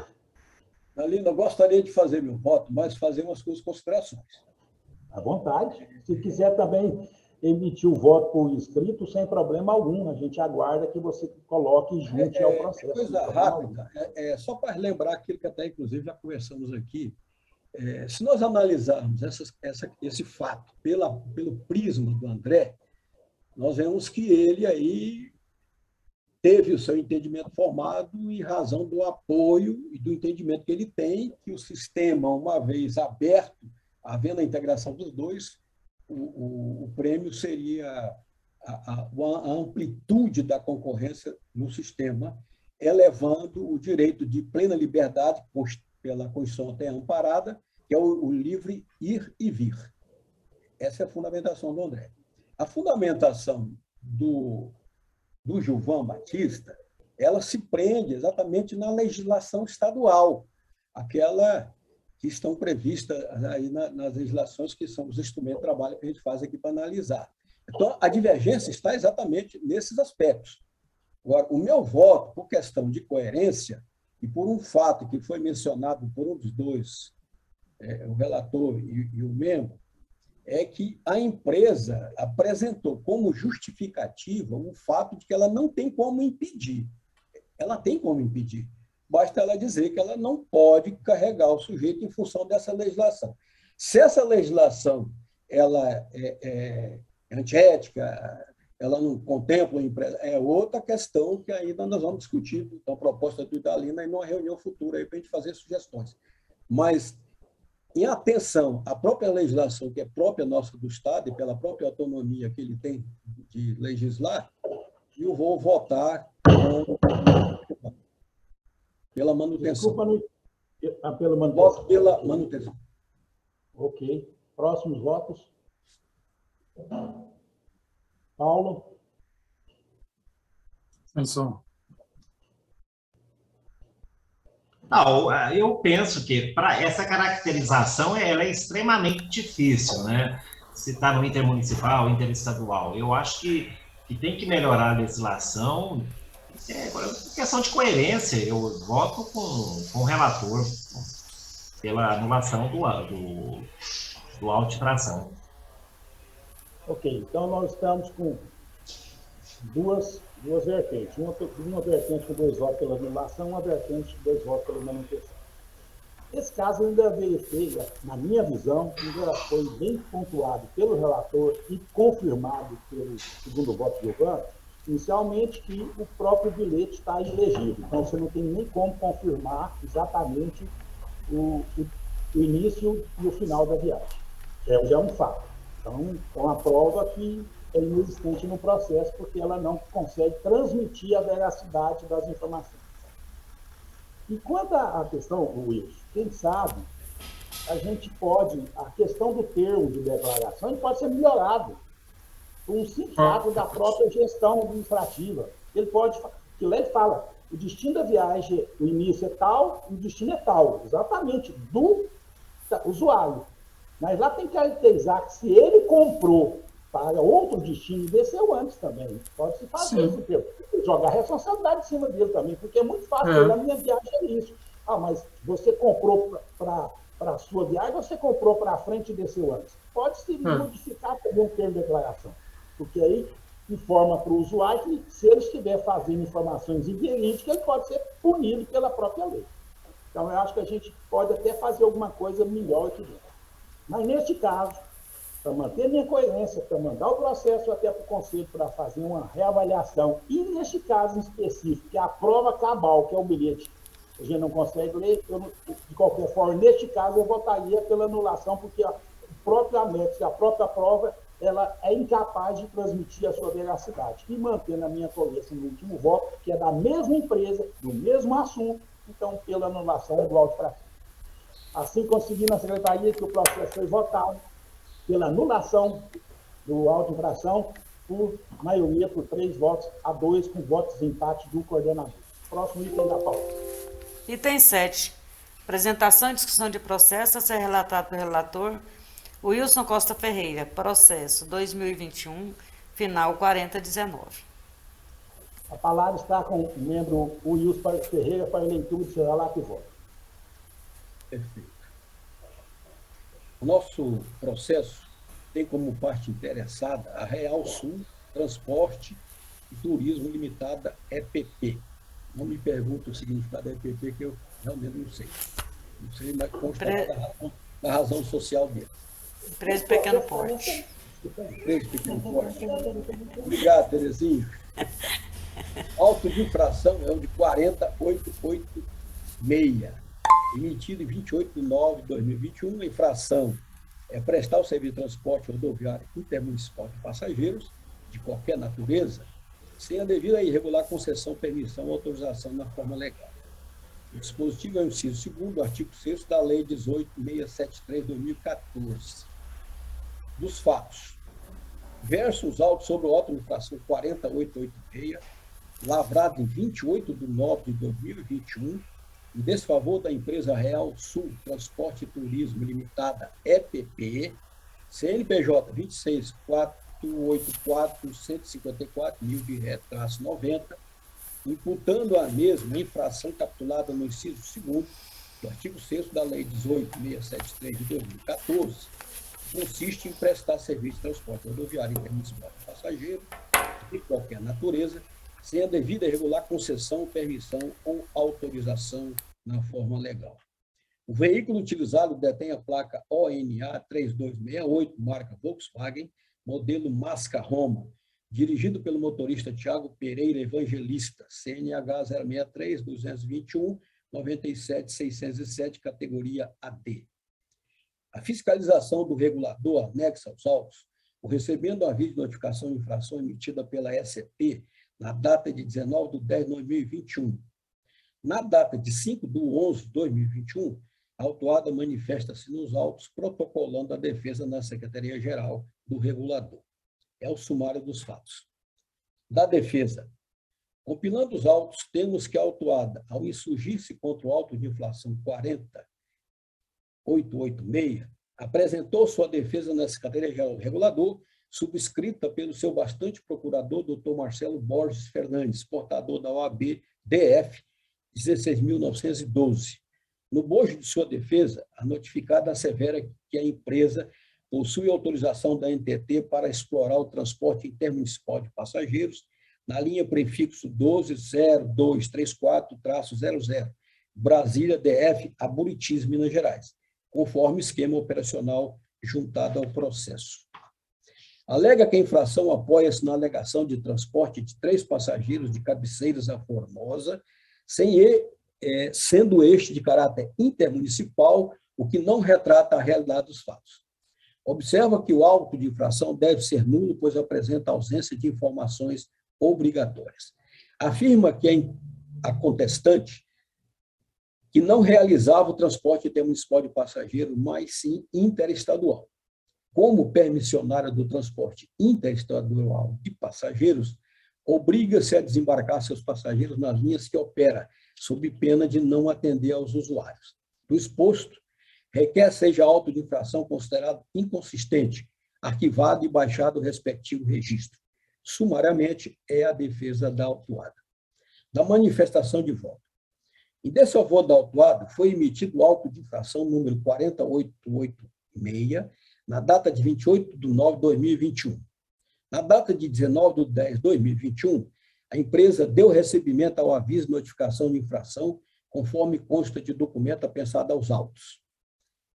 Speaker 5: Dalino, eu gostaria de fazer meu voto, mas fazer umas considerações.
Speaker 1: À vontade. Se quiser também emitir o voto por escrito, sem problema algum. A gente aguarda que você coloque junto ao processo.
Speaker 5: Coisa rápida, só para lembrar aquilo que até, inclusive, já conversamos aqui. Se nós analisarmos esse fato pelo prisma do André, nós vemos que ele aí teve o seu entendimento formado em razão do apoio e do entendimento que ele tem que o sistema, uma vez aberto, havendo a integração dos dois, o prêmio seria a amplitude da concorrência no sistema, elevando o direito de plena liberdade, pela Constituição até amparada, que é o livre ir e vir. Essa é a fundamentação do André. A fundamentação do Gilvan Batista, ela se prende exatamente na legislação estadual, aquela que estão previstas aí nas legislações que são os instrumentos de trabalho que a gente faz aqui para analisar. Então, a divergência está exatamente nesses aspectos. Agora, o meu voto, por questão de coerência, e por um fato que foi mencionado por um dos dois, o relator e o membro, é que a empresa apresentou como justificativa o fato de que ela não tem como impedir. Ela tem como impedir. Basta ela dizer que ela não pode carregar o sujeito em função dessa legislação. Se essa legislação ela é antiética, ela não contempla a empresa, é outra questão que ainda nós vamos discutir, então, a proposta do Idalina, em uma reunião futura para a gente fazer sugestões. Mas, em atenção à própria legislação, que é própria nossa do Estado, e pela própria autonomia que ele tem de legislar, eu vou votar pela manutenção.
Speaker 1: Desculpa, pela manutenção.
Speaker 5: Voto pela manutenção.
Speaker 1: Ok. Próximos votos. Paulo.
Speaker 6: Sem som.
Speaker 4: Não, eu penso que para essa caracterização ela é extremamente difícil, né? Se está no intermunicipal, interestadual. Eu acho que tem que melhorar a legislação. Agora, questão de coerência, eu voto com o relator pela anulação do auto de infração.
Speaker 1: Ok, então nós estamos com duas vertentes. Uma vertente com 2 votos pela anulação, uma vertente com 2 votos pela manutenção. Esse caso ainda veio ser, na minha visão, ainda foi bem pontuado pelo relator e confirmado pelo segundo voto do Gilvan, inicialmente que o próprio bilhete está ilegível. Então, você não tem nem como confirmar exatamente o início e o final da viagem. Já é um fato. Então, é uma prova que é inexistente no processo, porque ela não consegue transmitir a veracidade das informações. E quanto à questão, Wilson, quem sabe, a questão do termo de declaração ele pode ser melhorado por um simples fato da própria gestão administrativa. Ele fala, o destino da viagem, o início é tal, o destino é tal, exatamente, do usuário. Mas lá tem que caracterizar que se ele comprou para outro destino, desceu antes também. Pode se fazer esse termo. Jogar a responsabilidade em cima dele também, porque é muito fácil. Na minha viagem é isso. Mas você comprou para a sua viagem, você comprou para frente e desceu antes. Pode se modificar também o termo de declaração. Porque aí informa para o usuário que, se ele estiver fazendo informações inverídicas, ele pode ser punido pela própria lei. Então, eu acho que a gente pode até fazer alguma coisa melhor aqui dentro. Mas, neste caso, para manter minha coerência, para mandar o processo até para o Conselho para fazer uma reavaliação, e neste caso em específico, que é a prova cabal, que é o bilhete, a gente não consegue ler, de qualquer forma, neste caso, eu votaria pela anulação, porque o próprio anexo, a própria prova, ela é incapaz de transmitir a sua veracidade. E mantendo a minha coerência no último voto, que é da mesma empresa, do mesmo assunto, então, pela anulação do auto infração. Assim, consegui na secretaria que o processo foi votado pela anulação do auto infração por maioria, por 3-2, com votos de empate do coordenador. Próximo item da pauta.
Speaker 2: Item 7. Apresentação e discussão de processo a ser relatado pelo relator Wilson Costa Ferreira, processo 2021, final 4019.
Speaker 1: A palavra está com o membro Wilson Ferreira para a leitura do seu relato e voto.
Speaker 5: Perfeito. O nosso processo tem como parte interessada a Real Sul Transporte e Turismo Limitada, EPP. Não me pergunte o significado da EPP, que eu realmente não sei. Não sei, mas consta da razão social dele.
Speaker 2: Empresa de pequeno porte.
Speaker 5: Empresa de pequeno porte. Obrigado, Terezinha. Auto de infração é o de 40886, emitido em 28/9/2021. A infração é prestar o serviço de transporte rodoviário intermunicipal de passageiros de qualquer natureza, sem a devida e irregular concessão, permissão ou autorização na forma legal. O dispositivo é o inciso 2º do artigo 6º da Lei 18.673/2014. Dos fatos. Versus auto sobre o auto de infração 40886, lavrado em 28/9/2021, em desfavor da empresa Real Sul Transporte e Turismo Limitada, EPP, CNPJ 26.484.154.000/90, imputando a mesma infração capitulada no inciso 2º do artigo 6º da Lei 18.673/2014, consiste em prestar serviço de transporte rodoviário intermunicipal de passageiros de qualquer natureza, sem a devida e regular concessão, permissão ou autorização na forma legal. O veículo utilizado detém a placa ONA 3268, marca Volkswagen, modelo Masca Roma, dirigido pelo motorista Tiago Pereira Evangelista, CNH 063-221-97-607, categoria AD. A fiscalização do regulador anexa aos autos, o recebendo aviso de notificação de infração emitida pela SET na data de 19/10/2021. Na data de 5/11/2021, a autuada manifesta-se nos autos protocolando a defesa na Secretaria-Geral do Regulador. É o sumário dos fatos. Da defesa. Compilando os autos, temos que a autuada, ao insurgir-se contra o auto de infração 40886, apresentou sua defesa na Secretaria-Geral do Regulador, subscrita pelo seu bastante procurador, Dr. Marcelo Borges Fernandes, portador da OAB DF 16.912. No bojo de sua defesa, a notificada assevera que a empresa possui autorização da NTT para explorar o transporte intermunicipal de passageiros na linha prefixo 120234-00, Brasília, DF, a Buritis, Minas Gerais, conforme esquema operacional juntado ao processo. Alega que a infração apoia-se na alegação de transporte de 3 passageiros de Cabeceiras a Formosa, sendo este de caráter intermunicipal, o que não retrata a realidade dos fatos. Observa que o auto de infração deve ser nulo, pois apresenta ausência de informações obrigatórias. Afirma que a contestante que não realizava o transporte intermunicipal de passageiros, mas sim interestadual. Como permissionária do transporte interestadual de passageiros, obriga-se a desembarcar seus passageiros nas linhas que opera, sob pena de não atender aos usuários. Do exposto, requer seja auto de infração considerado inconsistente, arquivado e baixado o respectivo registro. Sumariamente, é a defesa da autuada. Da manifestação de voto. Em desfavor da autuada, foi emitido o auto de infração número 40886, na data de 28/9/2021. Na data de 19/10/2021, a empresa deu recebimento ao aviso de notificação de infração, conforme consta de documento apensado aos autos.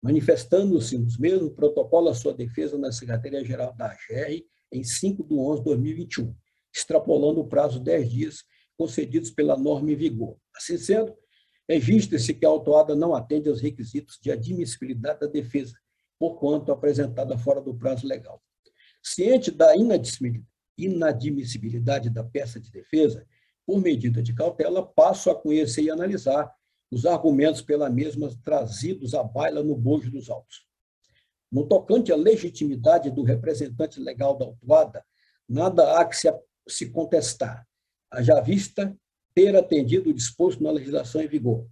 Speaker 5: Manifestando-se nos mesmos, protocola sua defesa na Secretaria-Geral da AGR em 5/11/2021, extrapolando o prazo de 10 dias concedidos pela norma em vigor. Assim sendo, registra-se que a autuada não atende aos requisitos de admissibilidade da defesa, porquanto apresentada fora do prazo legal. Ciente da inadmissibilidade da peça de defesa, por medida de cautela, passo a conhecer e analisar os argumentos pela mesma trazidos à baila no bojo dos autos. No tocante à legitimidade do representante legal da autuada, nada há que se contestar, haja vista ter atendido o disposto na legislação em vigor.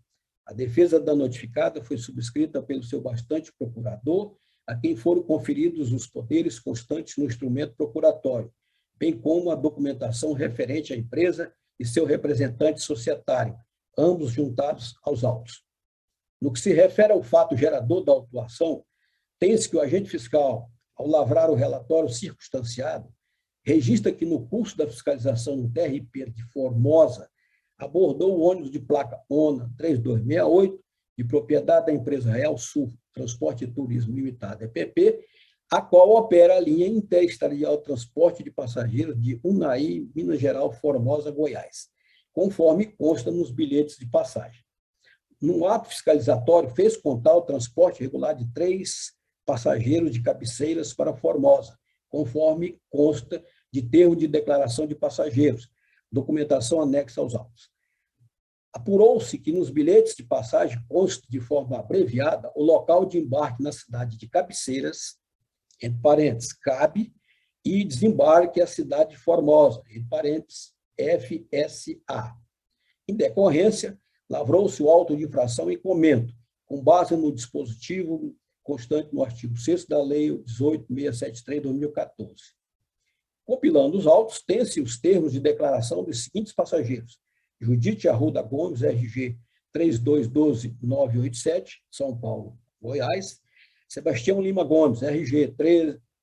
Speaker 5: A defesa da notificada foi subscrita pelo seu bastante procurador, a quem foram conferidos os poderes constantes no instrumento procuratório, bem como a documentação referente à empresa e seu representante societário, ambos juntados aos autos. No que se refere ao fato gerador da autuação, tem-se que o agente fiscal, ao lavrar o relatório circunstanciado, registra que no curso da fiscalização no TRP de Formosa, abordou o ônibus de placa ONA 3268, de propriedade da empresa Real Sul Transporte e Turismo Limitada, EPP, a qual opera a linha interestadual de transporte de passageiros de Unai, Minas Gerais, Formosa, Goiás. conforme consta nos bilhetes de passagem. No ato fiscalizatório, fez constar o transporte regular de 3 passageiros de Cabeceiras para Formosa, conforme consta de termo de declaração de passageiros, documentação anexa aos autos. Apurou-se que nos bilhetes de passagem consta de forma abreviada o local de embarque na cidade de Cabeceiras, entre parênteses, CAB, e desembarque a cidade de Formosa, entre parênteses, FSA. Em decorrência, lavrou-se o auto de infração em comento, com base no dispositivo constante no artigo 6º da Lei 18.673/2014. Compilando os autos, tem-se os termos de declaração dos seguintes passageiros: Judite Arruda Gomes, RG 3212-987, São Paulo, Goiás; Sebastião Lima Gomes, RG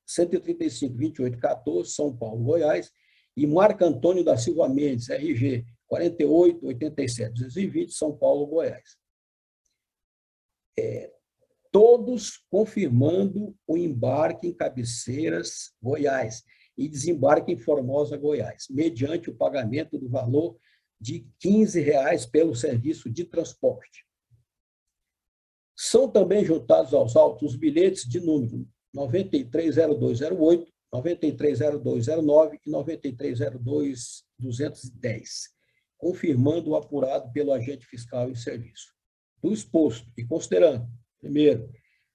Speaker 5: 135-2814, São Paulo, Goiás; e Marco Antônio da Silva Mendes, RG 48-87-220, São Paulo, Goiás. Todos confirmando o embarque em Cabeceiras, Goiás, e desembarque em Formosa, Goiás, mediante o pagamento do valor de R$ 15 pelo serviço de transporte. São também juntados aos autos os bilhetes de número 930208, 930209 e 9302-210, confirmando o apurado pelo agente fiscal em serviço. Do exposto e considerando, primeiro,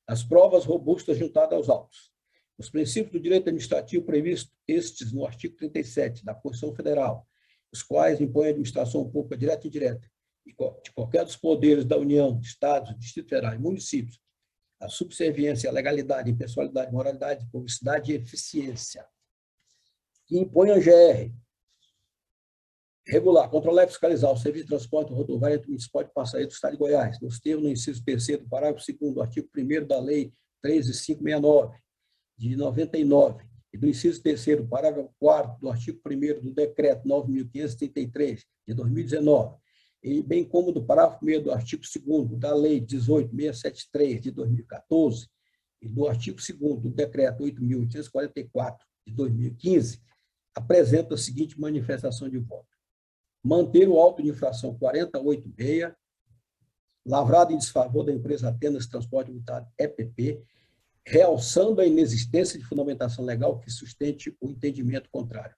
Speaker 5: as provas robustas juntadas aos autos, os princípios do direito administrativo previstos estes no artigo 37 da Constituição Federal, os quais impõem a administração pública direta e indireta de qualquer dos poderes da União, Estados, Distrito Federal e municípios, a subserviência à legalidade, impessoalidade, moralidade, publicidade e eficiência, que impõe a GR regular, controlar e fiscalizar o serviço de transporte rodoviário entre o municipal de Passaí do Estado de Goiás, nos termos do inciso 3º do parágrafo 2º do artigo 1º da Lei 13.569, de 99, e do inciso 3º do parágrafo 4º do artigo 1º do decreto 9.533, de 2019, e bem como do parágrafo 1º do artigo 2º da Lei 18.673, de 2014, e do artigo 2º do decreto 8.844, de 2015, apresenta a seguinte manifestação de voto: manter o auto de infração 486, lavrado em desfavor da empresa Atenas Transporte Limitada, EPP, realçando a inexistência de fundamentação legal que sustente o entendimento contrário.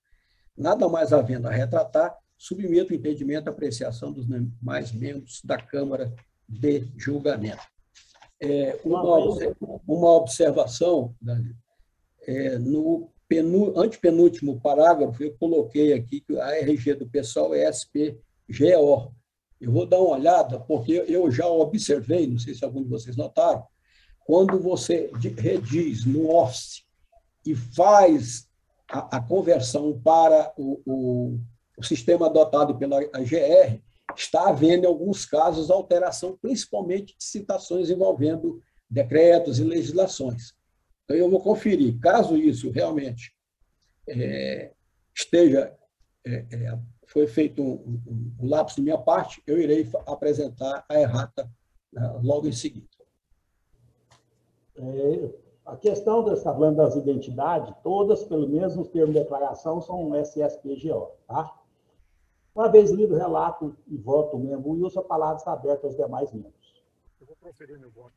Speaker 5: Nada mais havendo a retratar, submeto o entendimento à apreciação dos demais membros da Câmara de Julgamento. Uma observação, Danilo, no antepenúltimo parágrafo, eu coloquei aqui que a RG do pessoal é SPGO. Eu vou dar uma olhada, porque eu já observei, não sei se algum de vocês notaram, quando você rediz no Office e faz a conversão para o sistema adotado pela GR, está havendo, em alguns casos, alteração, principalmente de citações envolvendo decretos e legislações. Então, eu vou conferir. Caso isso realmente foi feito um lapso de minha parte, eu irei apresentar a errata logo em seguida.
Speaker 1: A questão dessa falando das identidades, todas, pelo menos nos termos de declaração, são SSPGO, tá? Uma vez lido o relato e voto o membro Wilson, a palavra está aberta aos demais membros.
Speaker 3: Eu vou proferir meu voto.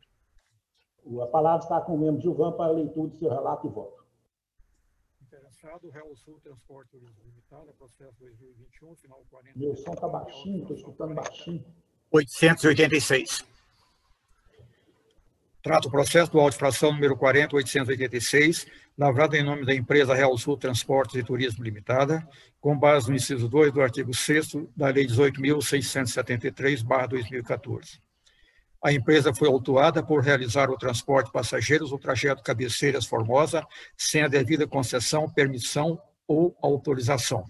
Speaker 1: A palavra está com o membro Gilvan para a leitura do seu relato e voto.
Speaker 3: Interessado, Real Sul Transporte Turismo Limitada, processo 2021, final 40.
Speaker 1: Meu som está baixinho, estou escutando baixinho.
Speaker 3: 886. Trata o processo do auto de infração número 40.886, lavrado em nome da empresa Real Sul Transportes e Turismo Limitada, com base no inciso 2 do artigo 6º da Lei 18.673/2014. A empresa foi autuada por realizar o transporte de passageiros no trajeto Cabeceiras-Formosa sem a devida concessão, permissão ou autorização.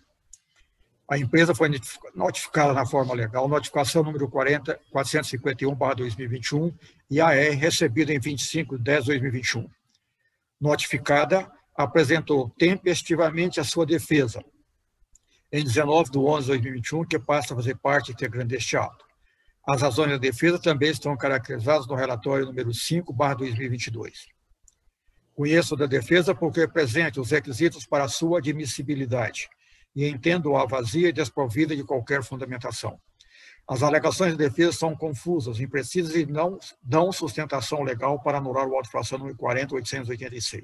Speaker 3: A empresa foi notificada na forma legal, notificação número 451/2021 e AR recebida em 25/10/2021. Notificada, apresentou tempestivamente a sua defesa em 19/11/2021, que passa a fazer parte integrante deste ato. As razões da defesa também estão caracterizadas no relatório número 5/2022. Conheço da defesa porque presente os requisitos para a sua admissibilidade. e entendo-a vazia e desprovida de qualquer fundamentação. As alegações de defesa são confusas, imprecisas e não dão sustentação legal para anular o auto-infração número 40.886.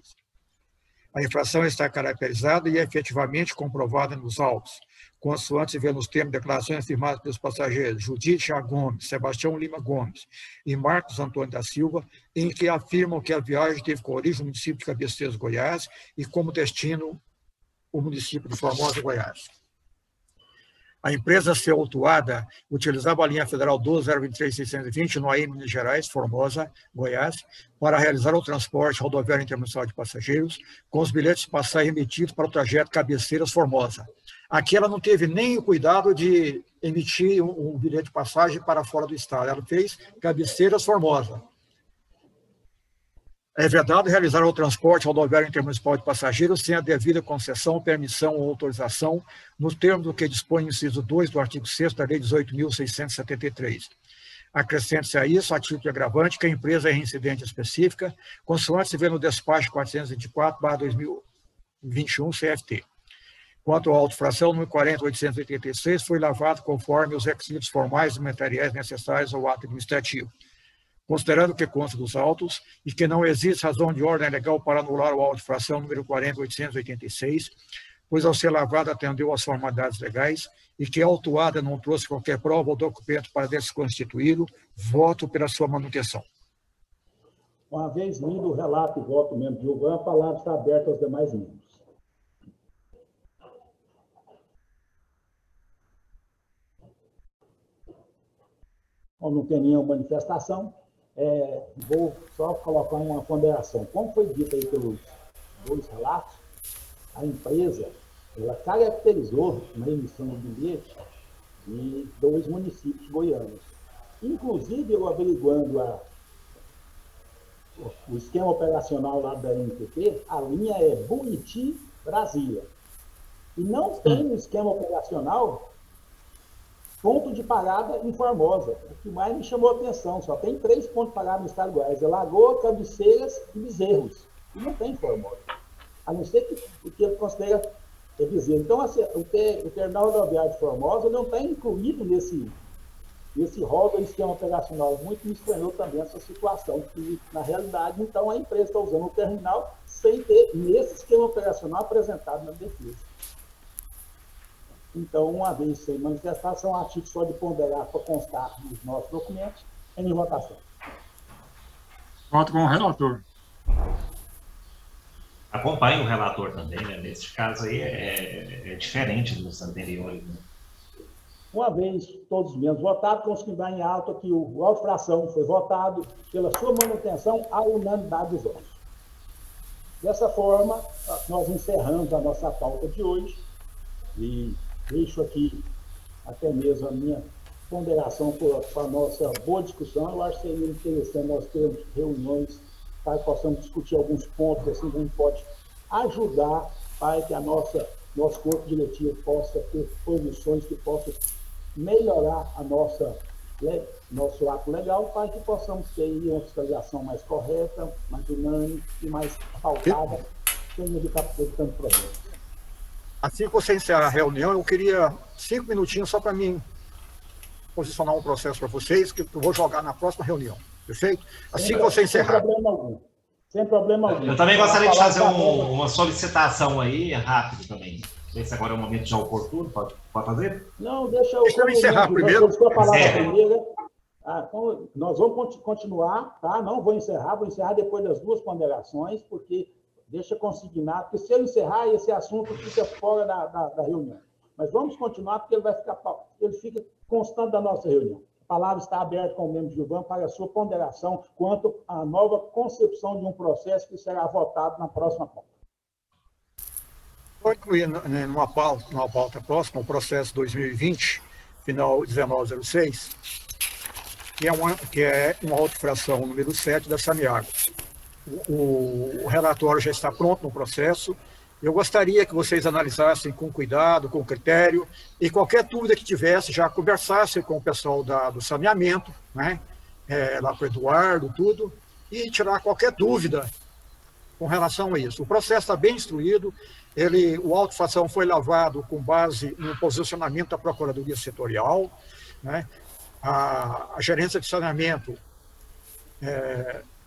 Speaker 3: A infração está caracterizada e é efetivamente comprovada nos autos, consoante se vê nos termos de declarações firmadas pelos passageiros Judite A. Gomes, Sebastião Lima Gomes e Marcos Antônio da Silva, em que afirmam que a viagem teve como origem no município de Cabeceiras, Goiás, e como destino o município de Formosa, Goiás. A empresa a ser autuada utilizava a linha federal 12.023.620 no AM Minas Gerais, Formosa, Goiás, para realizar o transporte rodoviário intermunicipal de passageiros, com os bilhetes de passagem emitidos para o trajeto Cabeceiras-Formosa. Aqui ela não teve nem o cuidado de emitir um bilhete de passagem para fora do estado. Ela fez Cabeceiras-Formosa. É vedado realizar o transporte rodoviário intermunicipal de passageiros sem a devida concessão, permissão ou autorização, nos termos do que dispõe o inciso 2 do artigo 6º da Lei 18.673. Acrescente-se a isso, a título de agravante, que a empresa é reincidente específica, consoante se vê no despacho 424/2021 CFT. Quanto à auto-infração, número 40.886, foi lavado conforme os requisitos formais e materiais necessários ao ato administrativo. Considerando que consta dos autos e que não existe razão de ordem legal para anular o auto-infração número 40.886, pois ao ser lavado atendeu às formalidades legais e que a autuada não trouxe qualquer prova ou documento para desconstituí-lo, voto pela sua manutenção.
Speaker 1: Uma vez lido o relato e voto membro de Gilvan, a palavra está aberta aos demais membros. Bom, não tem nenhuma manifestação. Vou só colocar uma ponderação. Como foi dito aí pelos dois relatos, a empresa ela caracterizou na emissão do bilhete de 2 municípios goianos. Inclusive, eu averiguando o esquema operacional lá da NTT, a linha é Buriti, Brasília. E não tem no esquema operacional ponto de parada em Formosa. O que mais me chamou a atenção, só tem 3 pontos de parada no estado de Goiás, é Lagoa, Cabeceiras e Bezerros. E não tem Formosa. A não ser que ele considera Bezerros. Então, assim, o terminal rodoviário de Formosa não está incluído nesse rol do esquema operacional. Muito me estranhou também essa situação, que, na realidade, então, a empresa está usando o terminal sem ter, nesse esquema operacional, apresentado na defesa. Então, uma vez sem manifestação, artigo só de ponderar para constar nos nossos documentos, em votação.
Speaker 6: Voto com o relator.
Speaker 4: Acompanhe o relator também, né? Nesse caso aí é diferente dos anteriores. Né?
Speaker 1: Uma vez todos os membros votados, conseguimos dar em alta que o auto-infração foi votado pela sua manutenção à unanimidade dos votos. Dessa forma, nós encerramos a nossa pauta de hoje e deixo aqui até mesmo a minha ponderação para a nossa boa discussão. Eu acho que seria interessante nós termos reuniões para que possamos discutir alguns pontos, assim, que a gente pode ajudar para que nosso corpo diretivo possa ter posições que possam melhorar nosso ato legal, para que possamos ter uma fiscalização mais correta, mais unânime e mais pautada, sem evitar tanto problemas.
Speaker 3: Assim que você encerrar a reunião, eu queria 5 minutinhos só para mim posicionar um processo para vocês, que eu vou jogar na próxima reunião, perfeito? Assim que você encerrar.
Speaker 1: Sem problema algum.
Speaker 4: Eu também gostaria de fazer uma solicitação aí, rápido também. Não sei se agora é o momento já oportuno, pode fazer?
Speaker 1: Não, deixa
Speaker 3: eu encerrar primeiro.
Speaker 1: Então, nós vamos continuar, tá? Não vou encerrar depois das 2 ponderações, porque deixa consignado, porque se eu encerrar, esse assunto fica fora da reunião. Mas vamos continuar, porque ele fica constante da nossa reunião. A palavra está aberta com o membro Gilvan para a sua ponderação quanto à nova concepção de um processo que será votado na próxima pauta.
Speaker 3: Vou incluir numa pauta próxima o processo 2020, final 1906, que é uma auto-infração número 7 da Samiago. O relatório já está pronto no processo. Eu gostaria que vocês analisassem com cuidado, com critério, e qualquer dúvida que tivesse, já conversassem com o pessoal do saneamento, né? Lá com o Eduardo, tudo, e tirar qualquer dúvida com relação a isso. O processo está bem instruído, o auto-fação foi lavado com base no posicionamento da Procuradoria Setorial, né? A gerência de saneamento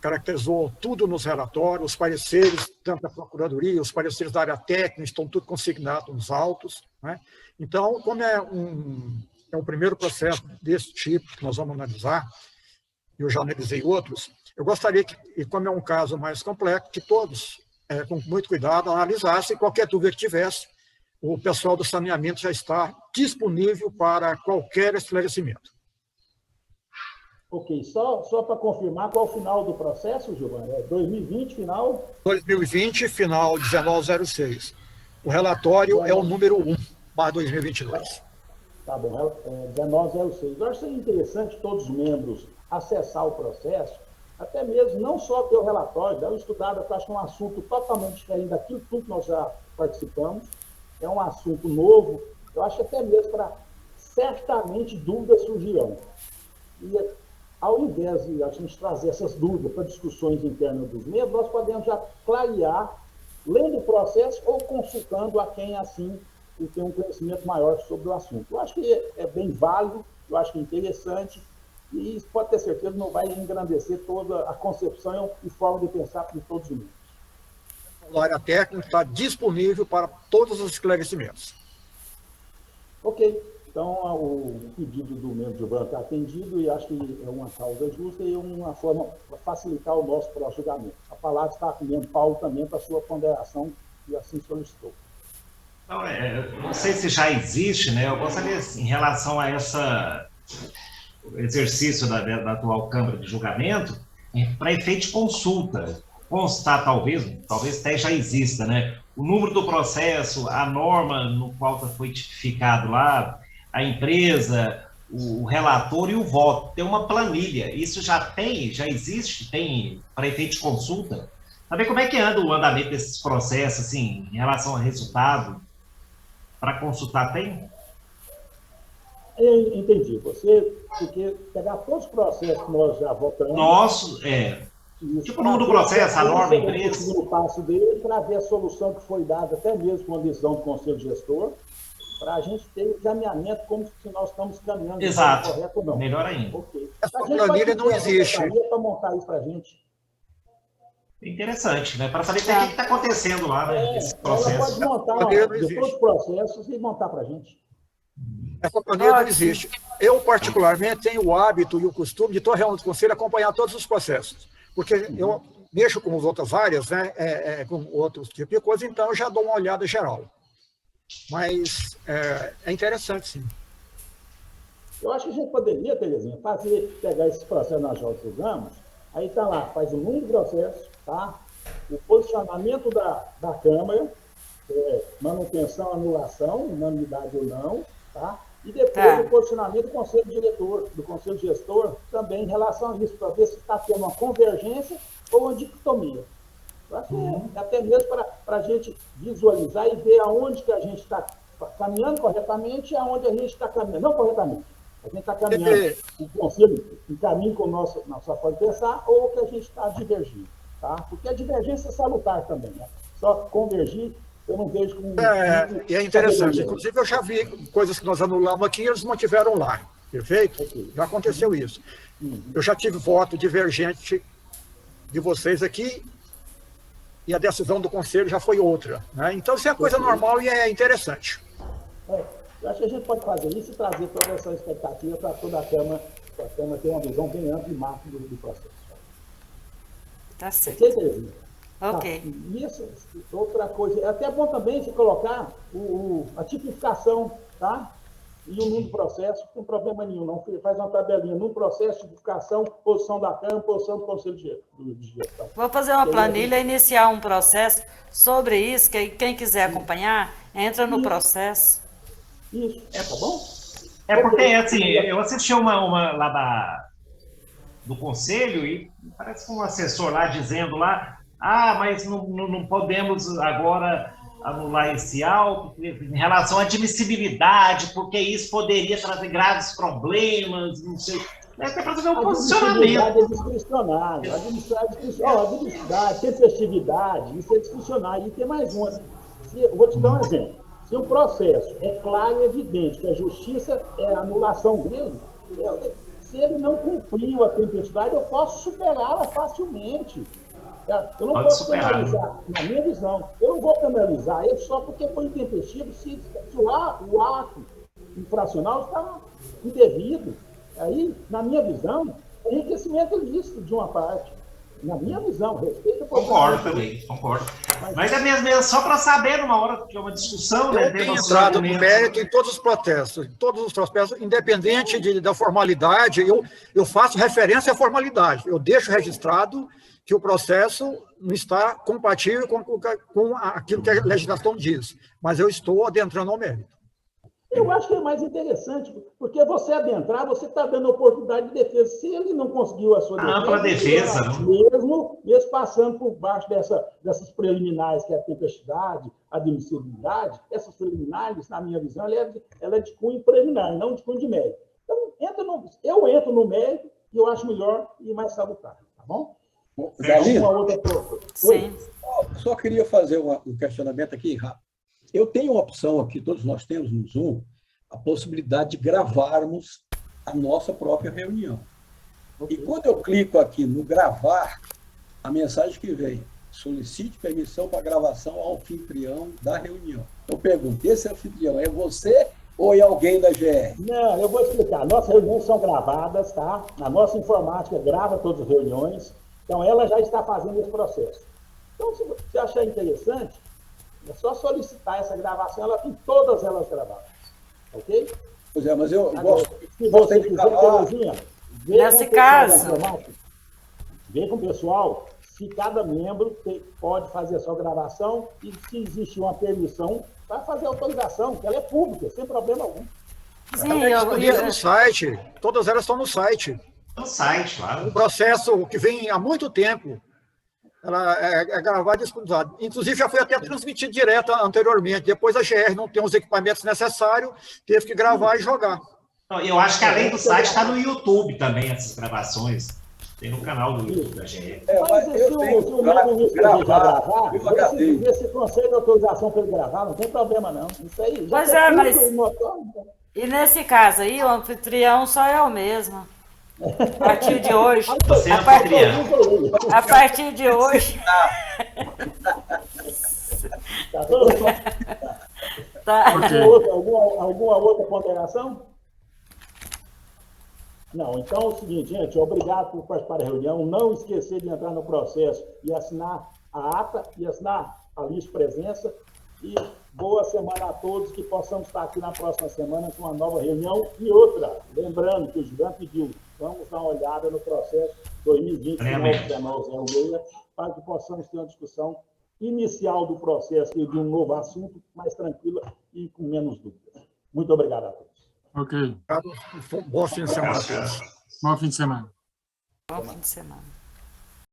Speaker 3: caracterizou tudo nos relatórios, os pareceres, tanto da Procuradoria, os pareceres da área técnica, estão tudo consignados nos autos, né? Então, como é um primeiro processo desse tipo que nós vamos analisar, eu já analisei outros, eu gostaria que, e como é um caso mais complexo, que todos, com muito cuidado, analisassem, qualquer dúvida que tivesse, o pessoal do saneamento já está disponível para qualquer esclarecimento.
Speaker 1: Ok, só para confirmar qual é o final do processo, Giovanni? 2020, final?
Speaker 3: 2020, final 1906. O relatório é o número 1/2022.
Speaker 1: Tá bom, 1906. Eu acho interessante todos os membros acessar o processo, até mesmo não só ter o relatório, dar uma estudada, eu acho que é um assunto totalmente diferente daquilo tudo que nós já participamos, é um assunto novo, eu acho até mesmo para, certamente, dúvidas surgirão. E ao invés de a gente trazer essas dúvidas para discussões internas dos membros, nós podemos já clarear, lendo o processo ou consultando a quem, assim, tem um conhecimento maior sobre o assunto. Eu acho que é bem válido, eu acho que é interessante, e isso pode ter certeza não vai engrandecer toda a concepção e forma de pensar de todos os membros.
Speaker 3: A área técnica está disponível para todos os esclarecimentos.
Speaker 1: Ok. Então, o pedido do membro Giovanni está atendido e acho que é uma causa justa e uma forma para facilitar o nosso julgamento. A palavra está com o membro Paulo também para a sua ponderação e assim solicitou.
Speaker 4: Não, não sei se já existe, né? Eu gostaria, em relação a o exercício da atual Câmara de Julgamento, para efeito de consulta, constar talvez até já exista, né? O número do processo, a norma no qual foi tipificado lá, a empresa, o relator e o voto. Tem uma planilha. Isso já existe, tem para efeito de consulta. Saber como é que anda o andamento desses processos, assim, em relação ao resultado, para consultar, tem?
Speaker 1: Eu entendi. Você quer pegar todos os processos que nós já votamos.
Speaker 4: Nosso, tipo o número do processo, a norma, a empresa.
Speaker 1: O segundo passo dele, para ver a solução que foi dada, até mesmo com a decisão do Conselho Gestor, para a gente ter examinamento como se nós estamos caminhando.
Speaker 4: Exato.
Speaker 1: Correto ou não.
Speaker 4: Melhor ainda.
Speaker 1: Ok.
Speaker 3: Essa planilha não existe.
Speaker 1: Para montar isso para a gente.
Speaker 4: Interessante, né? Para saber o que está acontecendo lá, né? Esse processo.
Speaker 1: Ela pode montar todos os processos e montar para a gente.
Speaker 3: Essa planilha não existe. Eu, particularmente, tenho o hábito e o costume de toda reunião do Conselho acompanhar todos os processos, porque eu mexo com as outras áreas, né? Com outros tipos de coisa, então eu já dou uma olhada geral. Mas é interessante, sim.
Speaker 1: Eu acho que a gente poderia, Terezinha, pegar esses processos nós já usamos, aí está lá, faz o número do processo, tá? O posicionamento da Câmara, manutenção, anulação, unanimidade ou não, tá? E depois o posicionamento do Conselho Diretor, do Conselho Gestor, também em relação a isso, para ver se está tendo uma convergência ou uma dicotomia. Eu acho que até mesmo para a gente visualizar e ver aonde que a gente está caminhando corretamente e aonde a gente está caminhando, não corretamente. A gente está caminhando, o Conselho em caminho com nossa forma de pensar, ou que a gente está divergindo, tá? Porque a divergência é salutar também, né? Só convergir, eu não vejo como...
Speaker 3: É interessante. Inclusive, eu já vi coisas que nós anulamos aqui e eles mantiveram lá. Perfeito? Okay. Já aconteceu isso. Eu já tive voto divergente de vocês aqui e a decisão do Conselho já foi outra, né? Então, isso é coisa normal e é interessante.
Speaker 1: Eu acho que a gente pode fazer isso e trazer toda essa expectativa para toda a Câmara, para a Câmara ter uma visão bem ampla e macro do processo.
Speaker 2: Tá certo.
Speaker 1: Ok. E isso, outra coisa, é até bom também se colocar a tipificação, tá? E o número do processo, não tem problema nenhum, não faz uma tabelinha, num processo, tipificação, posição da Câmara, posição do Conselho de Gestão.
Speaker 2: Vou fazer uma planilha, iniciar um processo sobre isso, que quem quiser acompanhar, entra no processo.
Speaker 1: Isso, tá bom?
Speaker 4: Porque, assim, eu assisti uma lá do Conselho e parece que um assessor lá dizendo lá, mas não podemos agora anular esse auto em relação à admissibilidade, porque isso poderia trazer graves problemas, não sei. Até para fazer um posicionamento.
Speaker 1: É discricionário. Admissibilidade, tempestividade, isso é discricionário. E tem mais uma. Eu vou te dar um exemplo. Se um processo é claro e evidente que a justiça é a anulação dele, se ele não cumpriu a tempestividade, eu posso superá-la facilmente. Eu não posso penalizar, na minha visão, eu não vou penalizar ele só porque foi intempestivo se o ato infracional está indevido. Aí, na minha visão, é enriquecimento ilícito de uma parte. Na minha visão, respeito...
Speaker 4: Concordo também, concordo. Mas é mesmo, só para saber, numa hora que é uma discussão...
Speaker 3: Eu tenho entrado no mérito em todos os processos, independente da formalidade, eu faço referência à formalidade. Eu deixo registrado que o processo não está compatível com aquilo que a legislação diz, mas eu estou adentrando ao mérito.
Speaker 1: Eu acho que é mais interessante, porque você adentrar, você está dando oportunidade de defesa. Se ele não conseguiu a sua defesa...
Speaker 4: Ampla defesa,
Speaker 1: mesmo passando por baixo dessas preliminares, que é a tempestividade, a admissibilidade, essas preliminares, na minha visão, ela é de cunho preliminar, não de cunho de mérito. Então, eu entro no mérito e eu acho melhor e mais salutar, tá bom?
Speaker 5: Dalila,
Speaker 2: Sim.
Speaker 5: só queria fazer um questionamento aqui rápido. Eu tenho uma opção aqui, todos nós temos no Zoom, a possibilidade de gravarmos a nossa própria reunião. E quando eu clico aqui no gravar, a mensagem que vem, solicite permissão para gravação ao anfitrião da reunião. Eu pergunto, esse anfitrião é você ou é alguém da GR?
Speaker 1: Não, eu vou explicar. Nossas reuniões são gravadas, tá? A nossa informática grava todas as reuniões, então ela já está fazendo esse processo. Então, se você achar interessante, é só solicitar essa gravação, ela tem todas elas gravadas. Ok?
Speaker 5: Pois é, mas eu gosto.
Speaker 1: Se você quiser, Terezinha,
Speaker 2: nesse caso,
Speaker 1: vê com o pessoal se cada membro pode fazer a sua gravação e se existe uma permissão para fazer a autorização, que ela é pública, sem problema algum.
Speaker 2: sim,
Speaker 3: No site, todas elas estão no site.
Speaker 4: No site, claro.
Speaker 3: Um processo que vem há muito tempo. Ela é gravada e disponibilizada. Inclusive, já foi até transmitido direto anteriormente. Depois a GR não tem os equipamentos necessários, teve que gravar e jogar.
Speaker 4: Eu acho que além do site, está no YouTube também, essas gravações. Tem no canal do YouTube da GR.
Speaker 1: Mas se o membro gravar, você consegue autorização para ele gravar, não tem problema não. Isso aí.
Speaker 2: Pois é, mas... E nesse caso aí, o anfitrião só é o mesmo. A partir de hoje.
Speaker 4: Você é anfitrião.
Speaker 2: A partir de hoje.
Speaker 1: Tá bom?
Speaker 2: Tá.
Speaker 1: Alguma outra ponderação? Não, então é o seguinte, gente, obrigado por participar da reunião. Não esquecer de entrar no processo e assinar a ata e assinar a lista de presença. E boa semana a todos, que possamos estar aqui na próxima semana com uma nova reunião. E outra, lembrando que o Gilvan pediu, vamos dar uma olhada no processo 2020-1906, para que possamos ter uma discussão inicial do processo e de um novo assunto, mais tranquila e com menos dúvidas. Muito obrigado a todos.
Speaker 6: Ok.
Speaker 3: Bom fim de semana a todos.
Speaker 6: Bom fim de semana.
Speaker 2: Bom fim de semana.